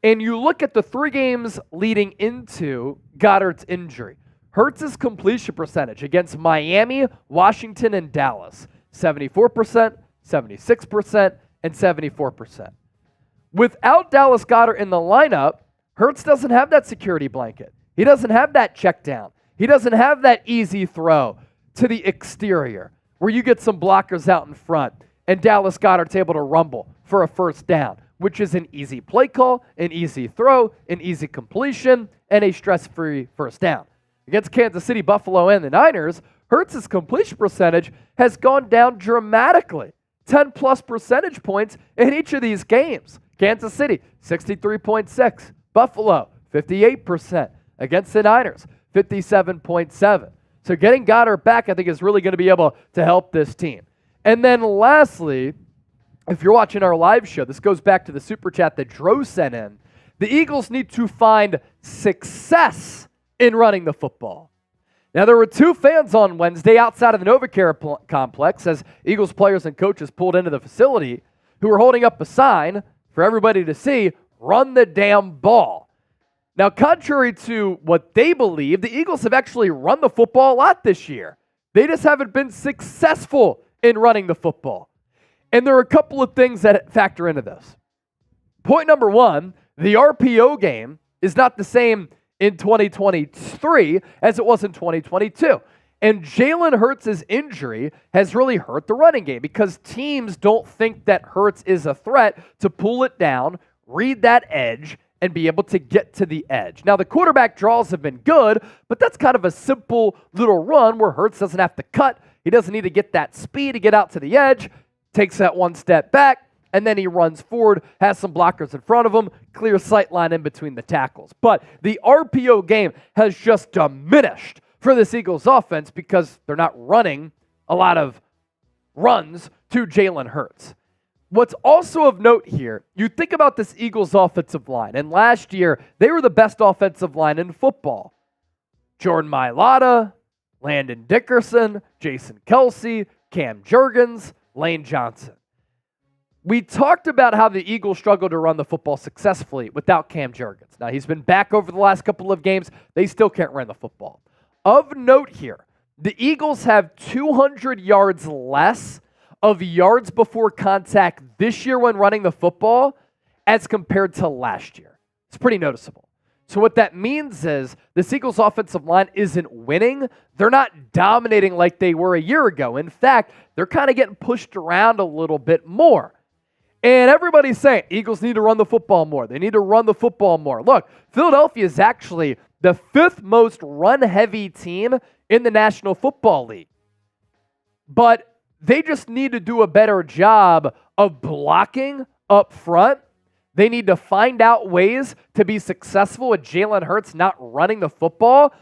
[SPEAKER 1] And you look at the 3 games leading into Goddard's injury. Hurts' completion percentage against Miami, Washington, and Dallas, 74%, 76%, and 74%. Without Dallas Goedert in the lineup, Hurts doesn't have that security blanket. He doesn't have that check down. He doesn't have that easy throw to the exterior where you get some blockers out in front and Dallas Goedert's able to rumble for a first down, which is an easy play call, an easy throw, an easy completion, and a stress-free first down. Against Kansas City, Buffalo, and the Niners, Hurts' completion percentage has gone down dramatically, 10-plus percentage points in each of these games. Kansas City, 63.6. Buffalo, 58%. Against the Niners, 57.7. So getting Goedert back, I think, is really going to be able to help this team. And then lastly, if you're watching our live show, this goes back to the super chat that Dro sent in. The Eagles need to find success in running the football. Now, there were 2 fans on Wednesday outside of the NovaCare complex as Eagles players and coaches pulled into the facility who were holding up a sign for everybody to see, run the damn ball. Now, contrary to what they believe, the Eagles have actually run the football a lot this year. They just haven't been successful in running the football. And there are a couple of things that factor into this. Point number 1, the RPO game is not the same in 2023 as it was in 2022. And Jalen Hurts' injury has really hurt the running game because teams don't think that Hurts is a threat to pull it down, read that edge, and be able to get to the edge. Now, the quarterback draws have been good, but that's kind of a simple little run where Hurts doesn't have to cut. He doesn't need to get that speed to get out to the edge, takes that one step back, and then he runs forward, has some blockers in front of him, clear sight line in between the tackles. But the RPO game has just diminished for this Eagles offense because they're not running a lot of runs to Jalen Hurts. What's also of note here, you think about this Eagles offensive line, and last year, they were the best offensive line in football. Jordan Mailata, Landon Dickerson, Jason Kelsey, Cam Jurgens, Lane Johnson. We talked about how the Eagles struggled to run the football successfully without Cam Jurgens. Now, he's been back over the last couple of games. They still can't run the football. Of note here, the Eagles have 200 yards less of yards before contact this year when running the football as compared to last year. It's pretty noticeable. So what that means is the Eagles offensive line isn't winning. They're not dominating like they were a year ago. In fact, they're kind of getting pushed around a little bit more. And everybody's saying Eagles need to run the football more. They need to run the football more. Look, Philadelphia is actually the 5th most run-heavy team in the National Football League. But they just need to do a better job of blocking up front. They need to find out ways to be successful with Jalen Hurts not running the football.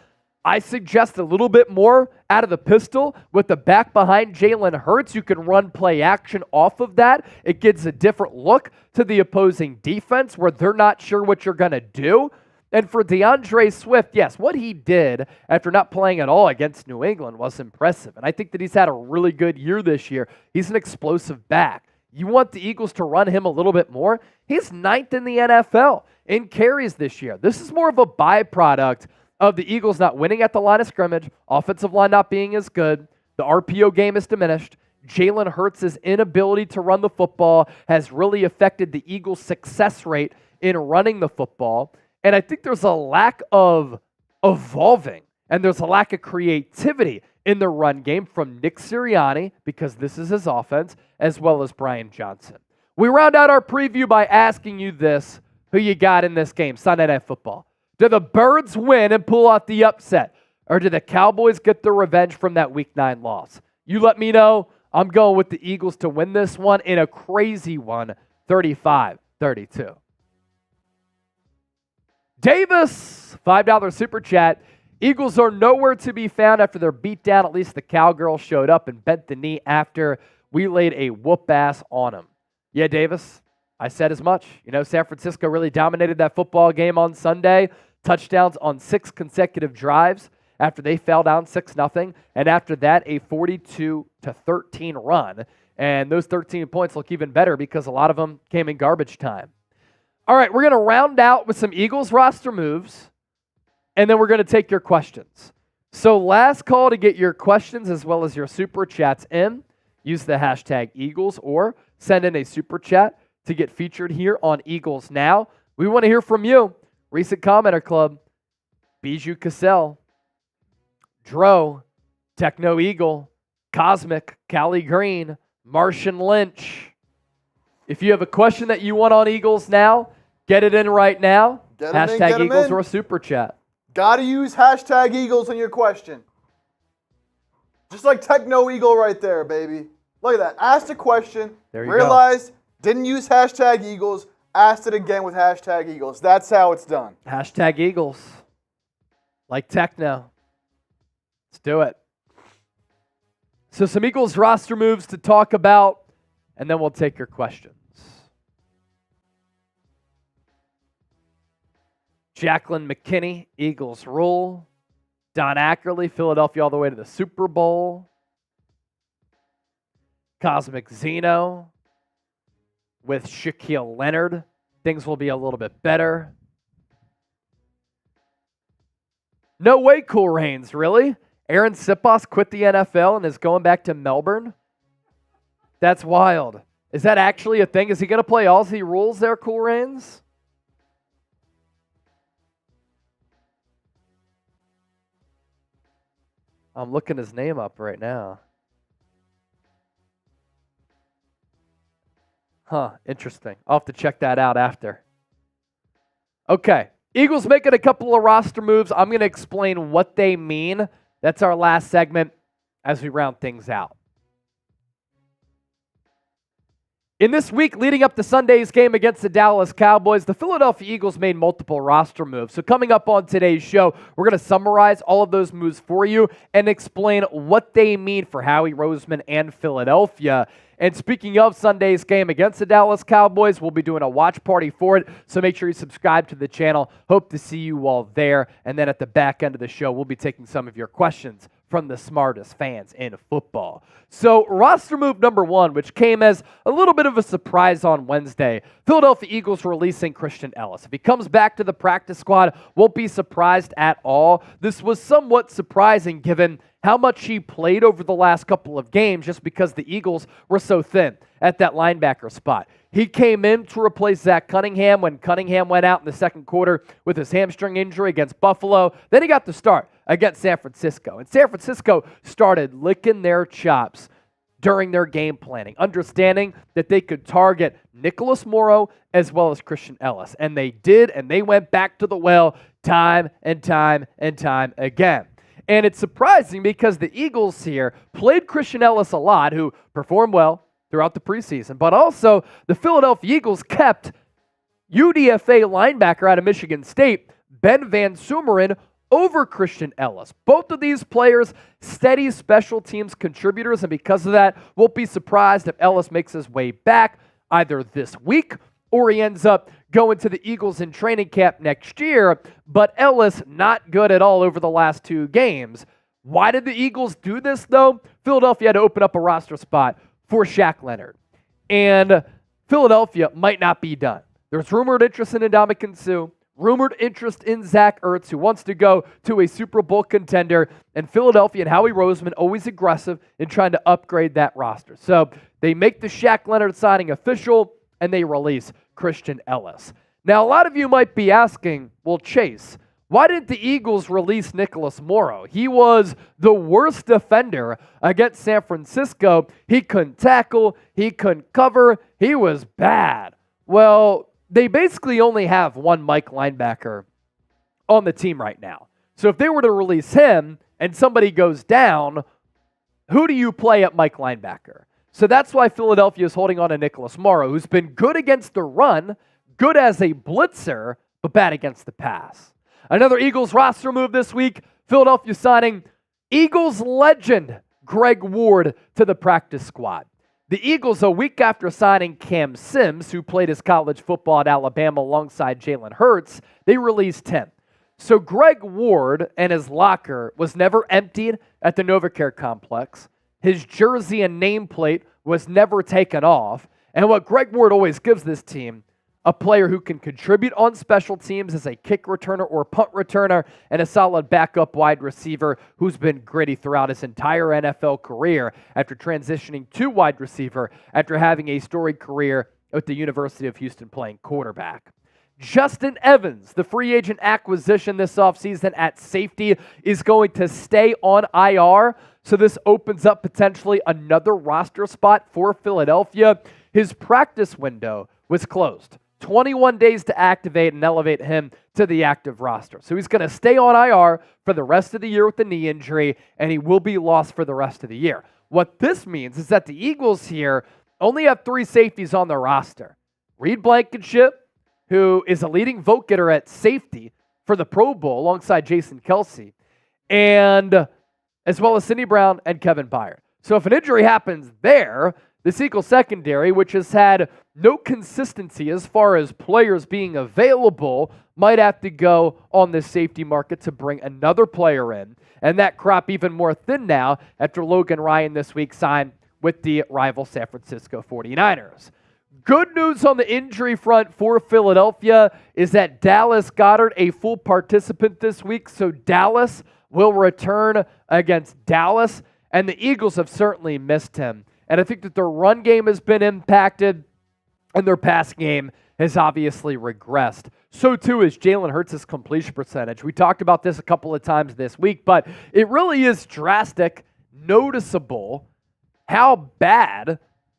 [SPEAKER 1] I suggest a little bit more out of the pistol with the back behind Jalen Hurts. You can run play action off of that. It gives a different look to the opposing defense where they're not sure what you're going to do. And for DeAndre Swift, yes, what he did after not playing at all against New England was impressive. And I think that he's had a really good year this year. He's an explosive back. You want the Eagles to run him a little bit more? He's 9th in the NFL in carries this year. This is more of a byproduct of the Eagles not winning at the line of scrimmage, offensive line not being as good, the RPO game is diminished. Jalen Hurts' inability to run the football has really affected the Eagles' success rate in running the football. And I think there's a lack of evolving and there's a lack of creativity in the run game from Nick Sirianni, because this is his offense, as well as Brian Johnson. We round out our preview by asking you this: who you got in this game, Sunday Night Football? Do the Birds win and pull out the upset? Or do the Cowboys get their revenge from that Week 9 loss? You let me know. I'm going with the Eagles to win this one in a crazy one, 35-32. Davis, $5 super chat. Eagles are nowhere to be found after their beatdown. At least the cowgirl showed up and bent the knee after we laid a whoop ass on him. Yeah, Davis, I said as much. San Francisco really dominated that football game on Sunday. Touchdowns on 6 consecutive drives after they fell down 6-0. And after that, a 42-13 run. And those 13 points look even better because a lot of them came in garbage time. All right, we're going to round out with some Eagles roster moves. And then we're going to take your questions. So last call to get your questions as well as your super chats in. Use the hashtag Eagles or send in a super chat to get featured here on Eagles Now. We want to hear from you. Recent Commenter Club, Bijou Cassell, Dro, Techno Eagle, Cosmic, Callie Green, Martian Lynch. If you have a question that you want on Eagles Now, get it in right now. Hashtag Eagles or super chat.
[SPEAKER 2] Gotta use hashtag Eagles in your question. Just like Techno Eagle right there, baby. Look at that. Asked a question, realized, didn't use hashtag Eagles, asked it again with hashtag Eagles. That's how it's done.
[SPEAKER 1] Hashtag Eagles. Like Techno. Let's do it. So some Eagles roster moves to talk about, and then we'll take your questions. Jacqueline McKinney, Eagles rule. Don Ackerley, Philadelphia all the way to the Super Bowl. Cosmic Zeno with Shaquille Leonard. Things will be a little bit better. No way, Cool Reigns, really? Aaron Sipos quit the NFL and is going back to Melbourne? That's wild. Is that actually a thing? Is he going to play Aussie rules there, Cool Reigns? I'm looking his name up right now. Huh, interesting. I'll have to check that out after. Okay, Eagles making a couple of roster moves. I'm going to explain what they mean. That's our last segment as we round things out. In this week leading up to Sunday's game against the Dallas Cowboys, the Philadelphia Eagles made multiple roster moves. So coming up on today's show, we're going to summarize all of those moves for you and explain what they mean for Howie Roseman and Philadelphia. And speaking of Sunday's game against the Dallas Cowboys, we'll be doing a watch party for it. So make sure you subscribe to the channel. Hope to see you all there. And then at the back end of the show, we'll be taking some of your questions from the smartest fans in football. So roster move number one, which came as a little bit of a surprise on Wednesday, Philadelphia Eagles releasing Christian Ellis. If he comes back to the practice squad, won't be surprised at all. This was somewhat surprising given how much he played over the last couple of games just because the Eagles were so thin at that linebacker spot. He came in to replace Zach Cunningham when Cunningham went out in the second quarter with his hamstring injury against Buffalo. Then he got the start against San Francisco. And San Francisco started licking their chops during their game planning, understanding that they could target Nicholas Morrow as well as Christian Ellis. And they did, and they went back to the well time and time and time again. And it's surprising because the Eagles here played Christian Ellis a lot, who performed well throughout the preseason. But also, the Philadelphia Eagles kept UDFA linebacker out of Michigan State, Ben Van Sumeren, over Christian Ellis. Both of these players, steady special teams contributors, and because of that, won't be surprised if Ellis makes his way back either this week or he ends up going to the Eagles in training camp next year. But Ellis, not good at all over the last 2 games. Why did the Eagles do this, though? Philadelphia had to open up a roster spot for Shaq Leonard. And Philadelphia might not be done. There's rumored interest in Ndamukong Suh, rumored interest in Zach Ertz, who wants to go to a Super Bowl contender, and Philadelphia and Howie Roseman always aggressive in trying to upgrade that roster. So they make the Shaq Leonard signing official, and they release Christian Ellis. Now, a lot of you might be asking, well, Chase, why didn't the Eagles release Nicholas Morrow? He was the worst defender against San Francisco. He couldn't tackle. He couldn't cover. He was bad. Well, they basically only have one Mike linebacker on the team right now. So if they were to release him and somebody goes down, who do you play at Mike linebacker? So that's why Philadelphia is holding on to Nicholas Morrow, who's been good against the run, good as a blitzer, but bad against the pass. Another Eagles roster move this week, Philadelphia signing Eagles legend Greg Ward to the practice squad. The Eagles, a week after signing Cam Sims, who played his college football at Alabama alongside Jalen Hurts, they released him. So Greg Ward and his locker was never emptied at the NovaCare complex. His jersey and nameplate was never taken off. And what Greg Ward always gives this team, a player who can contribute on special teams as a kick returner or punt returner, and a solid backup wide receiver who's been gritty throughout his entire NFL career after transitioning to wide receiver after having a storied career at the University of Houston playing quarterback. Justin Evans, the free agent acquisition this offseason at safety, is going to stay on IR, so this opens up potentially another roster spot for Philadelphia. His practice window was closed. 21 days to activate and elevate him to the active roster. So he's going to stay on IR for the rest of the year with the knee injury, and he will be lost for the rest of the year. What this means is that the Eagles here only have 3 safeties on their roster. Reed Blankenship, who is a leading vote getter at safety for the Pro Bowl alongside Jason Kelce, and as well as Sidney Brown and Kevin Byard. So if an injury happens there, this Eagles secondary, which has had no consistency as far as players being available, might have to go on the safety market to bring another player in. And that crop even more thin now after Logan Ryan this week signed with the rival San Francisco 49ers. Good news on the injury front for Philadelphia is that Dallas Goedert, a full participant this week, so Dallas will return against Dallas, and the Eagles have certainly missed him. And I think that their run game has been impacted, and their pass game has obviously regressed. So too is Jalen Hurts' completion percentage. We talked about this a couple of times this week, but it really is drastic, noticeable, how bad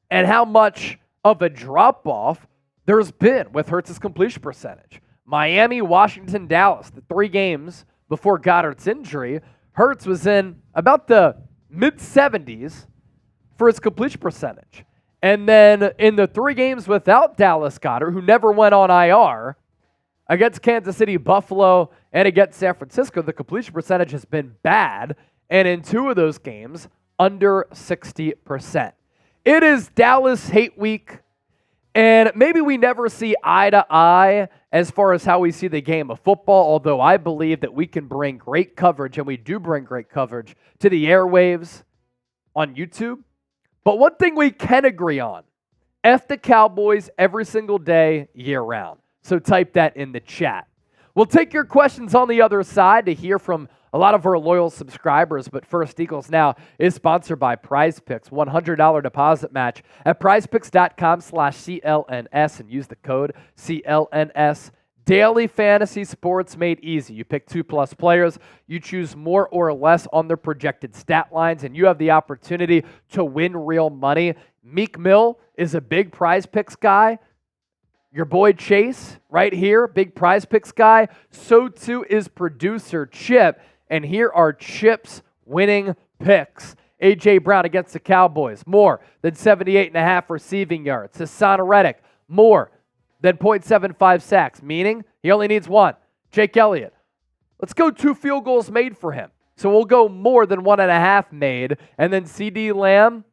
[SPEAKER 1] and how much of a drop-off there's been with Hurts' completion percentage. Miami, Washington, Dallas, the 3 games before Goddard's injury, Hurts was in about the mid-70s for his completion percentage. And then in the 3 games without Dallas Goedert, who never went on IR, against Kansas City, Buffalo, and against San Francisco, the completion percentage has been bad. And in 2 of those games, under 60%. It is Dallas hate week, and maybe we never see eye to eye as far as how we see the game of football, although I believe that we can bring great coverage, and we do bring great coverage to the airwaves on YouTube. But one thing we can agree on, F the Cowboys every single day, year round. So type that in the chat. We'll take your questions on the other side to hear from a lot of our loyal subscribers, but first, Eagles Now is sponsored by PrizePicks. $100 deposit match at prizepicks.com/CLNS and use the code CLNS. Daily fantasy sports made easy. You pick 2+ players, you choose more or less on their projected stat lines, and you have the opportunity to win real money. Meek Mill is a big PrizePicks guy. Your boy Chase, right here, big PrizePicks guy. So too is producer Chip. And here are Chip's winning picks. A.J. Brown against the Cowboys, more than 78.5 receiving yards. Haason Reddick, more than 0.75 sacks, meaning he only needs 1. Jake Elliott, let's go 2 field goals made for him. So we'll go more than 1.5 made. And then C.D. Lamb,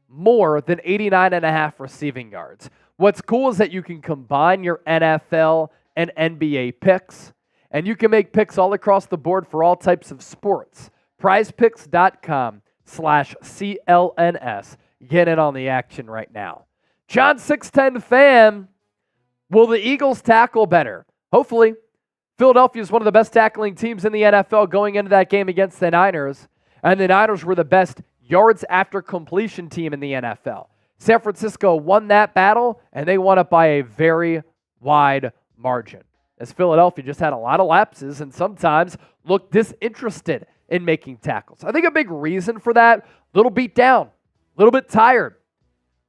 [SPEAKER 1] more than 89.5 receiving yards. What's cool is that you can combine your NFL and NBA picks, and you can make picks all across the board for all types of sports. PrizePicks.com/CLNS. Get in on the action right now. John 610 fan, will the Eagles tackle better? Hopefully. Philadelphia is one of the best tackling teams in the NFL going into that game against the Niners, and the Niners were the best yards after completion team in the NFL. San Francisco won that battle, and they won it by a very wide margin, as Philadelphia just had a lot of lapses and sometimes looked disinterested in making tackles. I think a big reason for that, a little beat down, a little bit tired.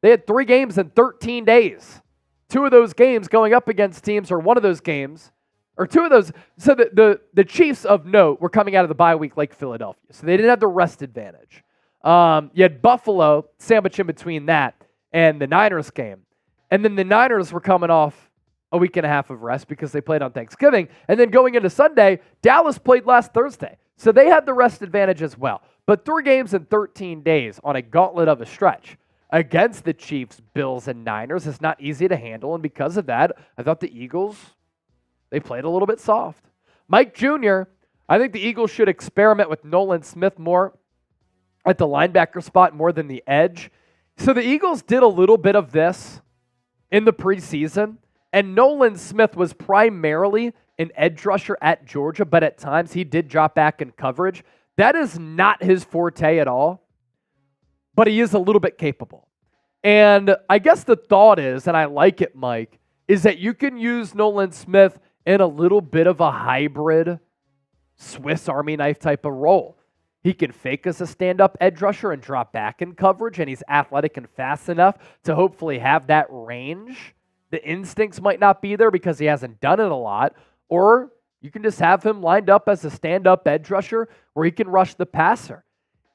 [SPEAKER 1] They had 3 games in 13 days. 2 of those games going up against teams, or one of those games, or 2 of those. So the Chiefs of note were coming out of the bye week like Philadelphia, so they didn't have the rest advantage. You had Buffalo sandwiched in between that and the Niners game. And then the Niners were coming off a week and a half of rest because they played on Thanksgiving. And then going into Sunday, Dallas played last Thursday. So they had the rest advantage as well. But 3 games in 13 days on a gauntlet of a stretch against the Chiefs, Bills, and Niners is not easy to handle. And because of that, I thought the Eagles, they played a little bit soft. Mike Jr., I think the Eagles should experiment with Nolan Smith more at the linebacker spot more than the edge. So the Eagles did a little bit of this in the preseason, and Nolan Smith was primarily an edge rusher at Georgia, but at times he did drop back in coverage. That is not his forte at all, but he is a little bit capable. And I guess the thought is, and I like it, Mike, is that you can use Nolan Smith in a little bit of a hybrid Swiss Army knife type of role. He can fake as a stand-up edge rusher and drop back in coverage, and he's athletic and fast enough to hopefully have that range. The instincts might not be there because he hasn't done it a lot, or you can just have him lined up as a stand-up edge rusher where he can rush the passer.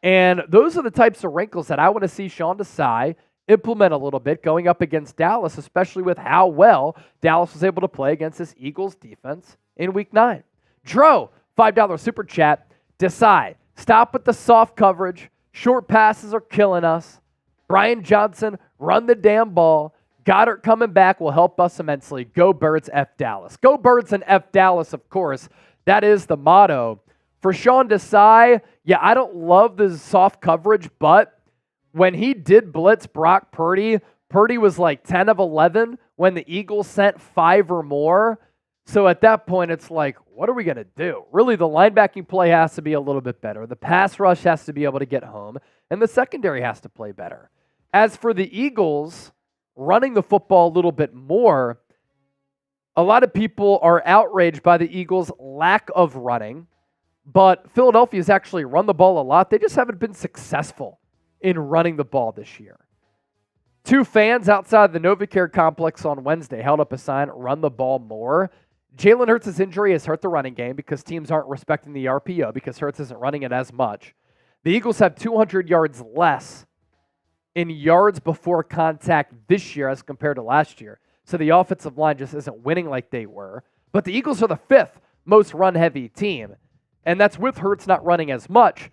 [SPEAKER 1] And those are the types of wrinkles that I want to see Sean Desai implement a little bit going up against Dallas, especially with how well Dallas was able to play against this Eagles defense in Week 9. Dro, $5 super chat. Desai, stop with the soft coverage. Short passes are killing us. Brian Johnson, run the damn ball. Goddard coming back will help us immensely. Go Birds, F Dallas. Go Birds and F Dallas, of course. That is the motto. For Sean Desai, yeah, I don't love the soft coverage, but when he did blitz Brock Purdy, Purdy was like 10 of 11 when the Eagles sent 5 or more. So at that point, it's like, what are we going to do? Really, the linebacking play has to be a little bit better. The pass rush has to be able to get home, and the secondary has to play better. As for the Eagles running the football a little bit more, a lot of people are outraged by the Eagles' lack of running, but Philadelphia's actually run the ball a lot. They just haven't been successful in running the ball this year. 2 fans outside the Novacare complex on Wednesday held up a sign, run the ball more. Jalen Hurts' injury has hurt the running game because teams aren't respecting the RPO because Hurts isn't running it as much. The Eagles have 200 yards less in yards before contact this year as compared to last year. So the offensive line just isn't winning like they were. But the Eagles are the 5th most run-heavy team, and that's with Hurts not running as much.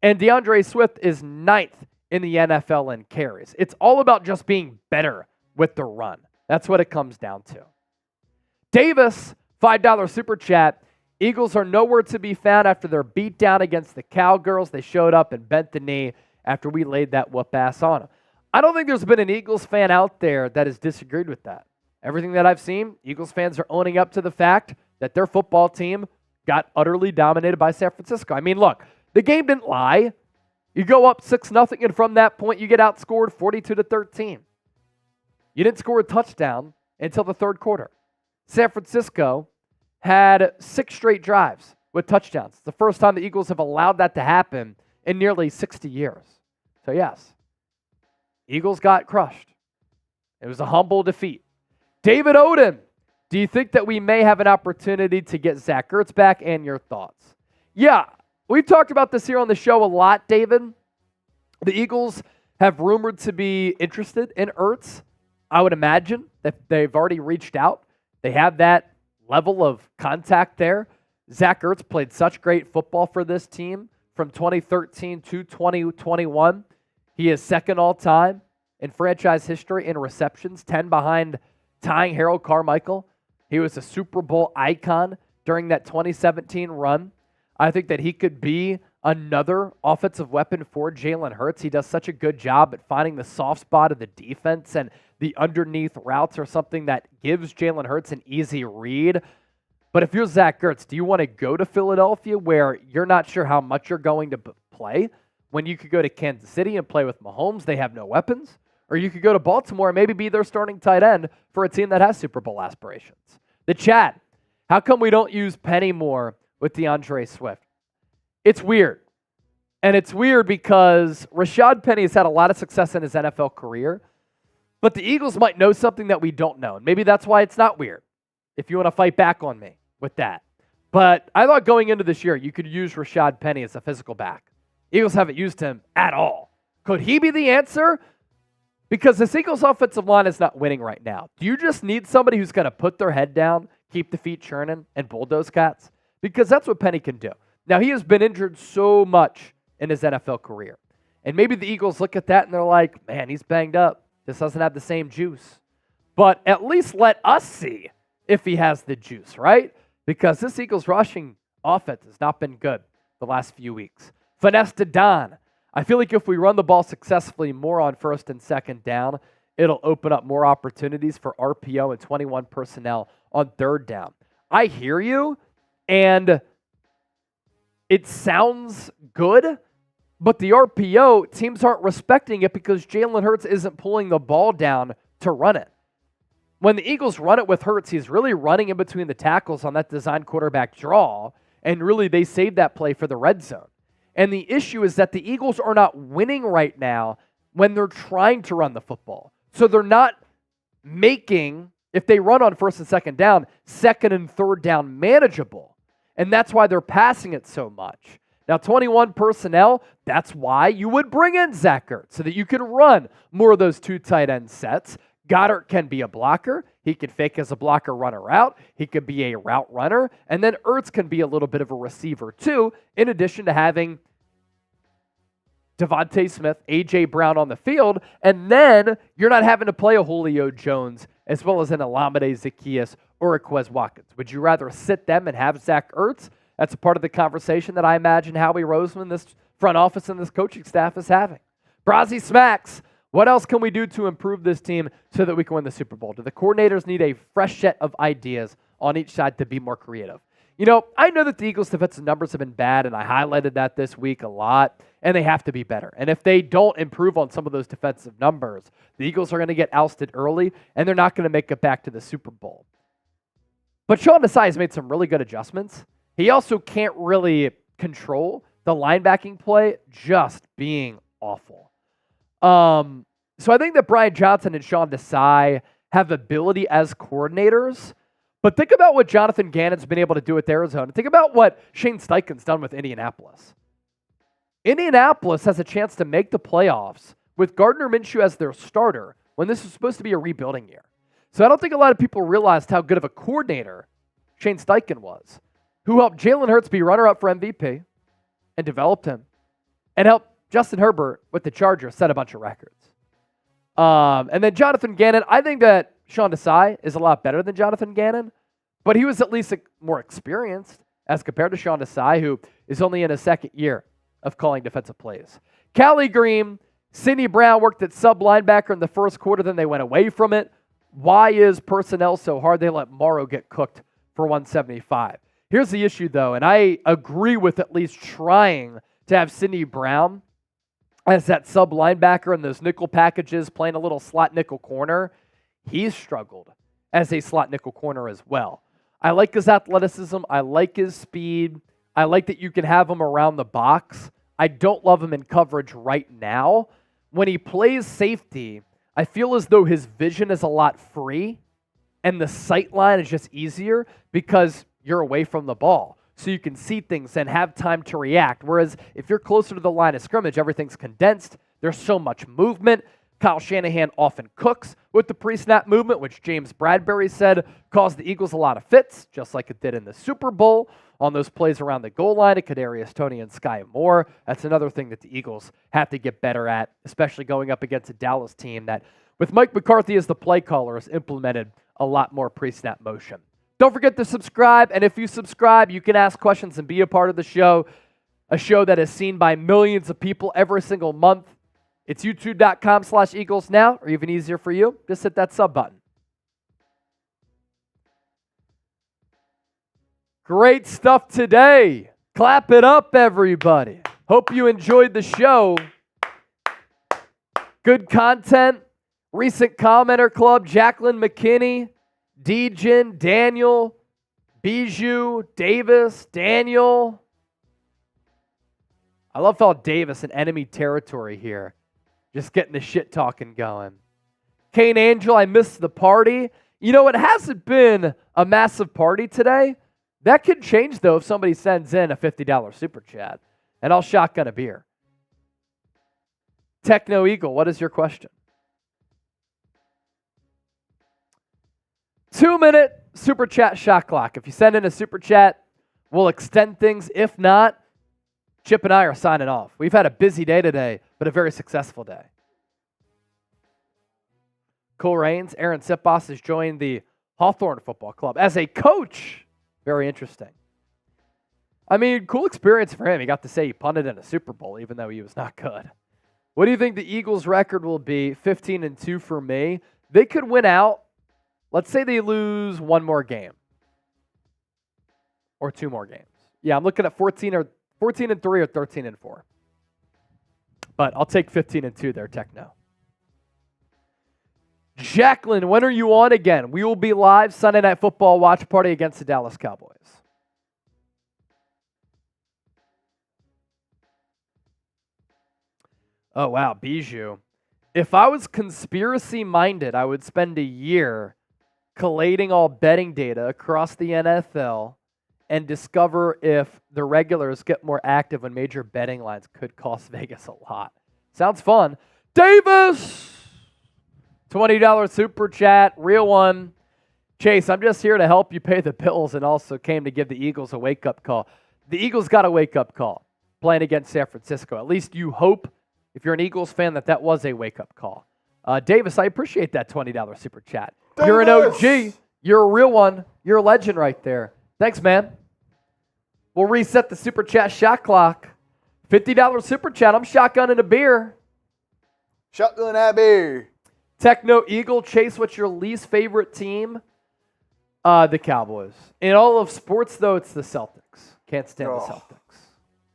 [SPEAKER 1] And DeAndre Swift is 9th in the NFL in carries. It's all about just being better with the run. That's what it comes down to. Davis, $5 super chat. Eagles are nowhere to be found after their beatdown against the Cowgirls. They showed up and bent the knee after we laid that whoop ass on them. I don't think there's been an Eagles fan out there that has disagreed with that. Everything that I've seen, Eagles fans are owning up to the fact that their football team got utterly dominated by San Francisco. I mean, look, the game didn't lie. You go up 6-0, and from that point, you get outscored 42-13. You didn't score a touchdown until the third quarter. San Francisco had 6 straight drives with touchdowns. It's the first time the Eagles have allowed that to happen in nearly 60 years. So yes, Eagles got crushed. It was a humble defeat. David Oden, do you think that we may have an opportunity to get Zach Ertz back, and your thoughts? Yeah, we've talked about this here on the show a lot, David. The Eagles have rumored to be interested in Ertz. I would imagine that they've already reached out. They have that level of contact there. Zach Ertz played such great football for this team from 2013 to 2021. He is second all-time in franchise history in receptions, 10 behind tying Harold Carmichael. He was a Super Bowl icon during that 2017 run. I think that he could be another offensive weapon for Jalen Hurts. He does such a good job at finding the soft spot of the defense, and the underneath routes are something that gives Jalen Hurts an easy read. But if you're Zach Ertz, do you want to go to Philadelphia where you're not sure how much you're going to play when you could go to Kansas City and play with Mahomes? They have no weapons. Or you could go to Baltimore and maybe be their starting tight end for a team that has Super Bowl aspirations. The chat, how come we don't use Penny more with DeAndre Swift? It's weird. And it's weird because Rashad Penny has had a lot of success in his NFL career, but the Eagles might know something that we don't know. And maybe that's why it's not weird, if you want to fight back on me with that. But I thought going into this year, you could use Rashad Penny as a physical back. Eagles haven't used him at all. Could he be the answer? Because this Eagles offensive line is not winning right now. Do you just need somebody who's going to put their head down, keep the feet churning, and bulldoze cats? Because that's what Penny can do. Now, he has been injured so much in his NFL career. And maybe the Eagles look at that and they're like, man, he's banged up. This doesn't have the same juice. But at least let us see if he has the juice, right? Because this Eagles rushing offense has not been good the last few weeks. Finesse to Don. I feel like if we run the ball successfully more on first and second down, it'll open up more opportunities for RPO and 21 personnel on third down. I hear you, and it sounds good, but the RPO, teams aren't respecting it because Jalen Hurts isn't pulling the ball down to run it. When the Eagles run it with Hurts, he's really running in between the tackles on that design quarterback draw, and really they saved that play for the red zone. And the issue is that the Eagles are not winning right now when they're trying to run the football. So they're not making, if they run on first and second down, second and third down manageable. And that's why they're passing it so much. Now, 21 personnel, that's why you would bring in Zach Ertz so that you can run more of those two tight end sets. Goddard can be a blocker. He can fake as a blocker, run a route. He could be a route runner. And then Ertz can be a little bit of a receiver too, in addition to having Avonte Smith, A.J. Brown on the field. And then you're not having to play a Julio Jones as well as an Olamide Zaccheaus or a Quez Watkins. Would you rather sit them and have Zach Ertz? That's a part of the conversation that I imagine Howie Roseman, this front office, and this coaching staff is having. Brazzy Smacks. What else can we do to improve this team so that we can win the Super Bowl? Do the coordinators need a fresh set of ideas on each side to be more creative? You know, I know that the Eagles' defensive numbers have been bad, and I highlighted that this week a lot, and they have to be better. And if they don't improve on some of those defensive numbers, the Eagles are going to get ousted early, and they're not going to make it back to the Super Bowl. But Sean Desai has made some really good adjustments. He also can't really control the linebacking play just being awful. So I think that Brian Johnson and Sean Desai have ability as coordinators, but think about what Jonathan Gannon's been able to do with Arizona. Think about what Shane Steichen's done with Indianapolis. Indianapolis has a chance to make the playoffs with Gardner Minshew as their starter when this is supposed to be a rebuilding year. So I don't think a lot of people realized how good of a coordinator Shane Steichen was, who helped Jalen Hurts be runner-up for MVP and developed him, and helped Justin Herbert with the Chargers set a bunch of records. And then Jonathan Gannon, I think that Sean Desai is a lot better than Jonathan Gannon, but he was at least more experienced as compared to Sean Desai, who is only in his second year of calling defensive plays. Callie Green, Sidney Brown worked at sub-linebacker in the first quarter, then they went away from it. Why is personnel so hard? They let Morrow get cooked for 175. Here's the issue, though, and I agree with at least trying to have Sidney Brown as that sub-linebacker in those nickel packages, playing a little slot nickel corner. He's struggled as a slot nickel corner as well. I like his athleticism. I like his speed. I like that you can have him around the box. I don't love him in coverage right now. When he plays safety, I feel as though his vision is a lot free and the sight line is just easier because you're away from the ball. So you can see things and have time to react. Whereas if you're closer to the line of scrimmage, everything's condensed. There's so much movement. Kyle Shanahan often cooks with the pre-snap movement, which James Bradberry said caused the Eagles a lot of fits, just like it did in the Super Bowl on those plays around the goal line to Kadarius Toney and Sky Moore. That's another thing that the Eagles have to get better at, especially going up against a Dallas team that, with Mike McCarthy as the play caller, has implemented a lot more pre-snap motion. Don't forget to subscribe, and if you subscribe, you can ask questions and be a part of the show, a show that is seen by millions of people every single month. It's youtube.com/Eagles now, or even easier for you, just hit that sub button. Great stuff today. Clap it up, everybody. Hope you enjoyed the show. Good content. Recent commenter club, Jacqueline McKinney, Dejan, Daniel, Bijou, Davis, Daniel. I love how Davis in enemy territory here. Just getting the shit talking going. Kane Angel, I missed the party. You know, it hasn't been a massive party today. That could change, though, if somebody sends in a $50 super chat. And I'll shotgun a beer. Techno Eagle, what is your question? 2-minute super chat shot clock. If you send in a super chat, we'll extend things. If not, Chip and I are signing off. We've had a busy day today, but a very successful day. Cool Rains, Aaron Sipos has joined the Hawthorne Football Club as a coach. Very interesting. I mean, cool experience for him. He got to say he punted in a Super Bowl, even though he was not good. What do you think the Eagles' record will be? 15-2 for me. They could win out. Let's say they lose one more game. Or 2 more games. Yeah, I'm looking at 14-3 or 13-4. But I'll take 15-2 there, Techno. Jacqueline, when are you on again? We will be live Sunday Night Football watch party against the Dallas Cowboys. Oh, wow, Bijou. If I was conspiracy-minded, I would spend a year collating all betting data across the NFL and discover if the regulars get more active when major betting lines could cost Vegas a lot. Sounds fun. Davis! $20 super chat, real one. Chase, I'm just here to help you pay the bills and also came to give the Eagles a wake-up call. The Eagles got a wake-up call playing against San Francisco. At least you hope, if you're an Eagles fan, that was a wake-up call. Davis, I appreciate that $20 super chat. Davis! You're an OG. You're a real one. You're a legend right there. Thanks, man. We'll reset the super chat shot clock. $50 super chat. I'm shotgunning a beer.
[SPEAKER 2] Shotgun that beer.
[SPEAKER 1] Techno Eagle, Chase, what's your least favorite team? The Cowboys. In all of sports, though, it's the Celtics. Can't stand the Celtics.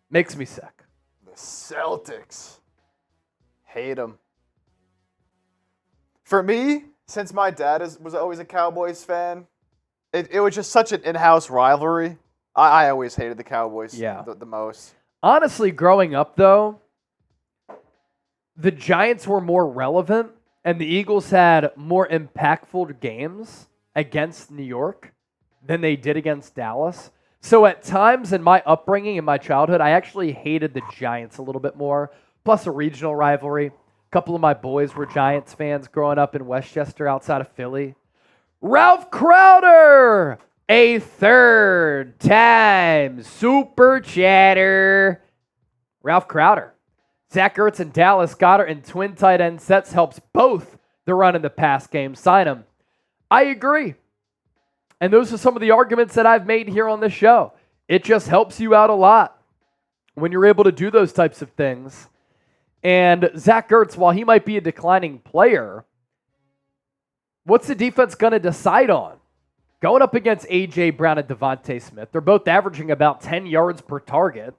[SPEAKER 1] Makes me sick.
[SPEAKER 2] The Celtics. Hate them. For me, since my dad was always a Cowboys fan, it was just such an in-house rivalry. I always hated the Cowboys the most.
[SPEAKER 1] Honestly, growing up, though, the Giants were more relevant. And the Eagles had more impactful games against New York than they did against Dallas. So at times in my upbringing, in my childhood, I actually hated the Giants a little bit more. Plus a regional rivalry. A couple of my boys were Giants fans growing up in Westchester outside of Philly. Ralph Crowder, a third time super chatter. Ralph Crowder. Zach Ertz and Dallas Goedert in twin tight end sets helps both the run and the pass game. Sign them. I agree. And those are some of the arguments that I've made here on the show. It just helps you out a lot when you're able to do those types of things. And Zach Ertz, while he might be a declining player, what's the defense going to decide on? Going up against A.J. Brown and Avonte Smith. They're both averaging about 10 yards per target.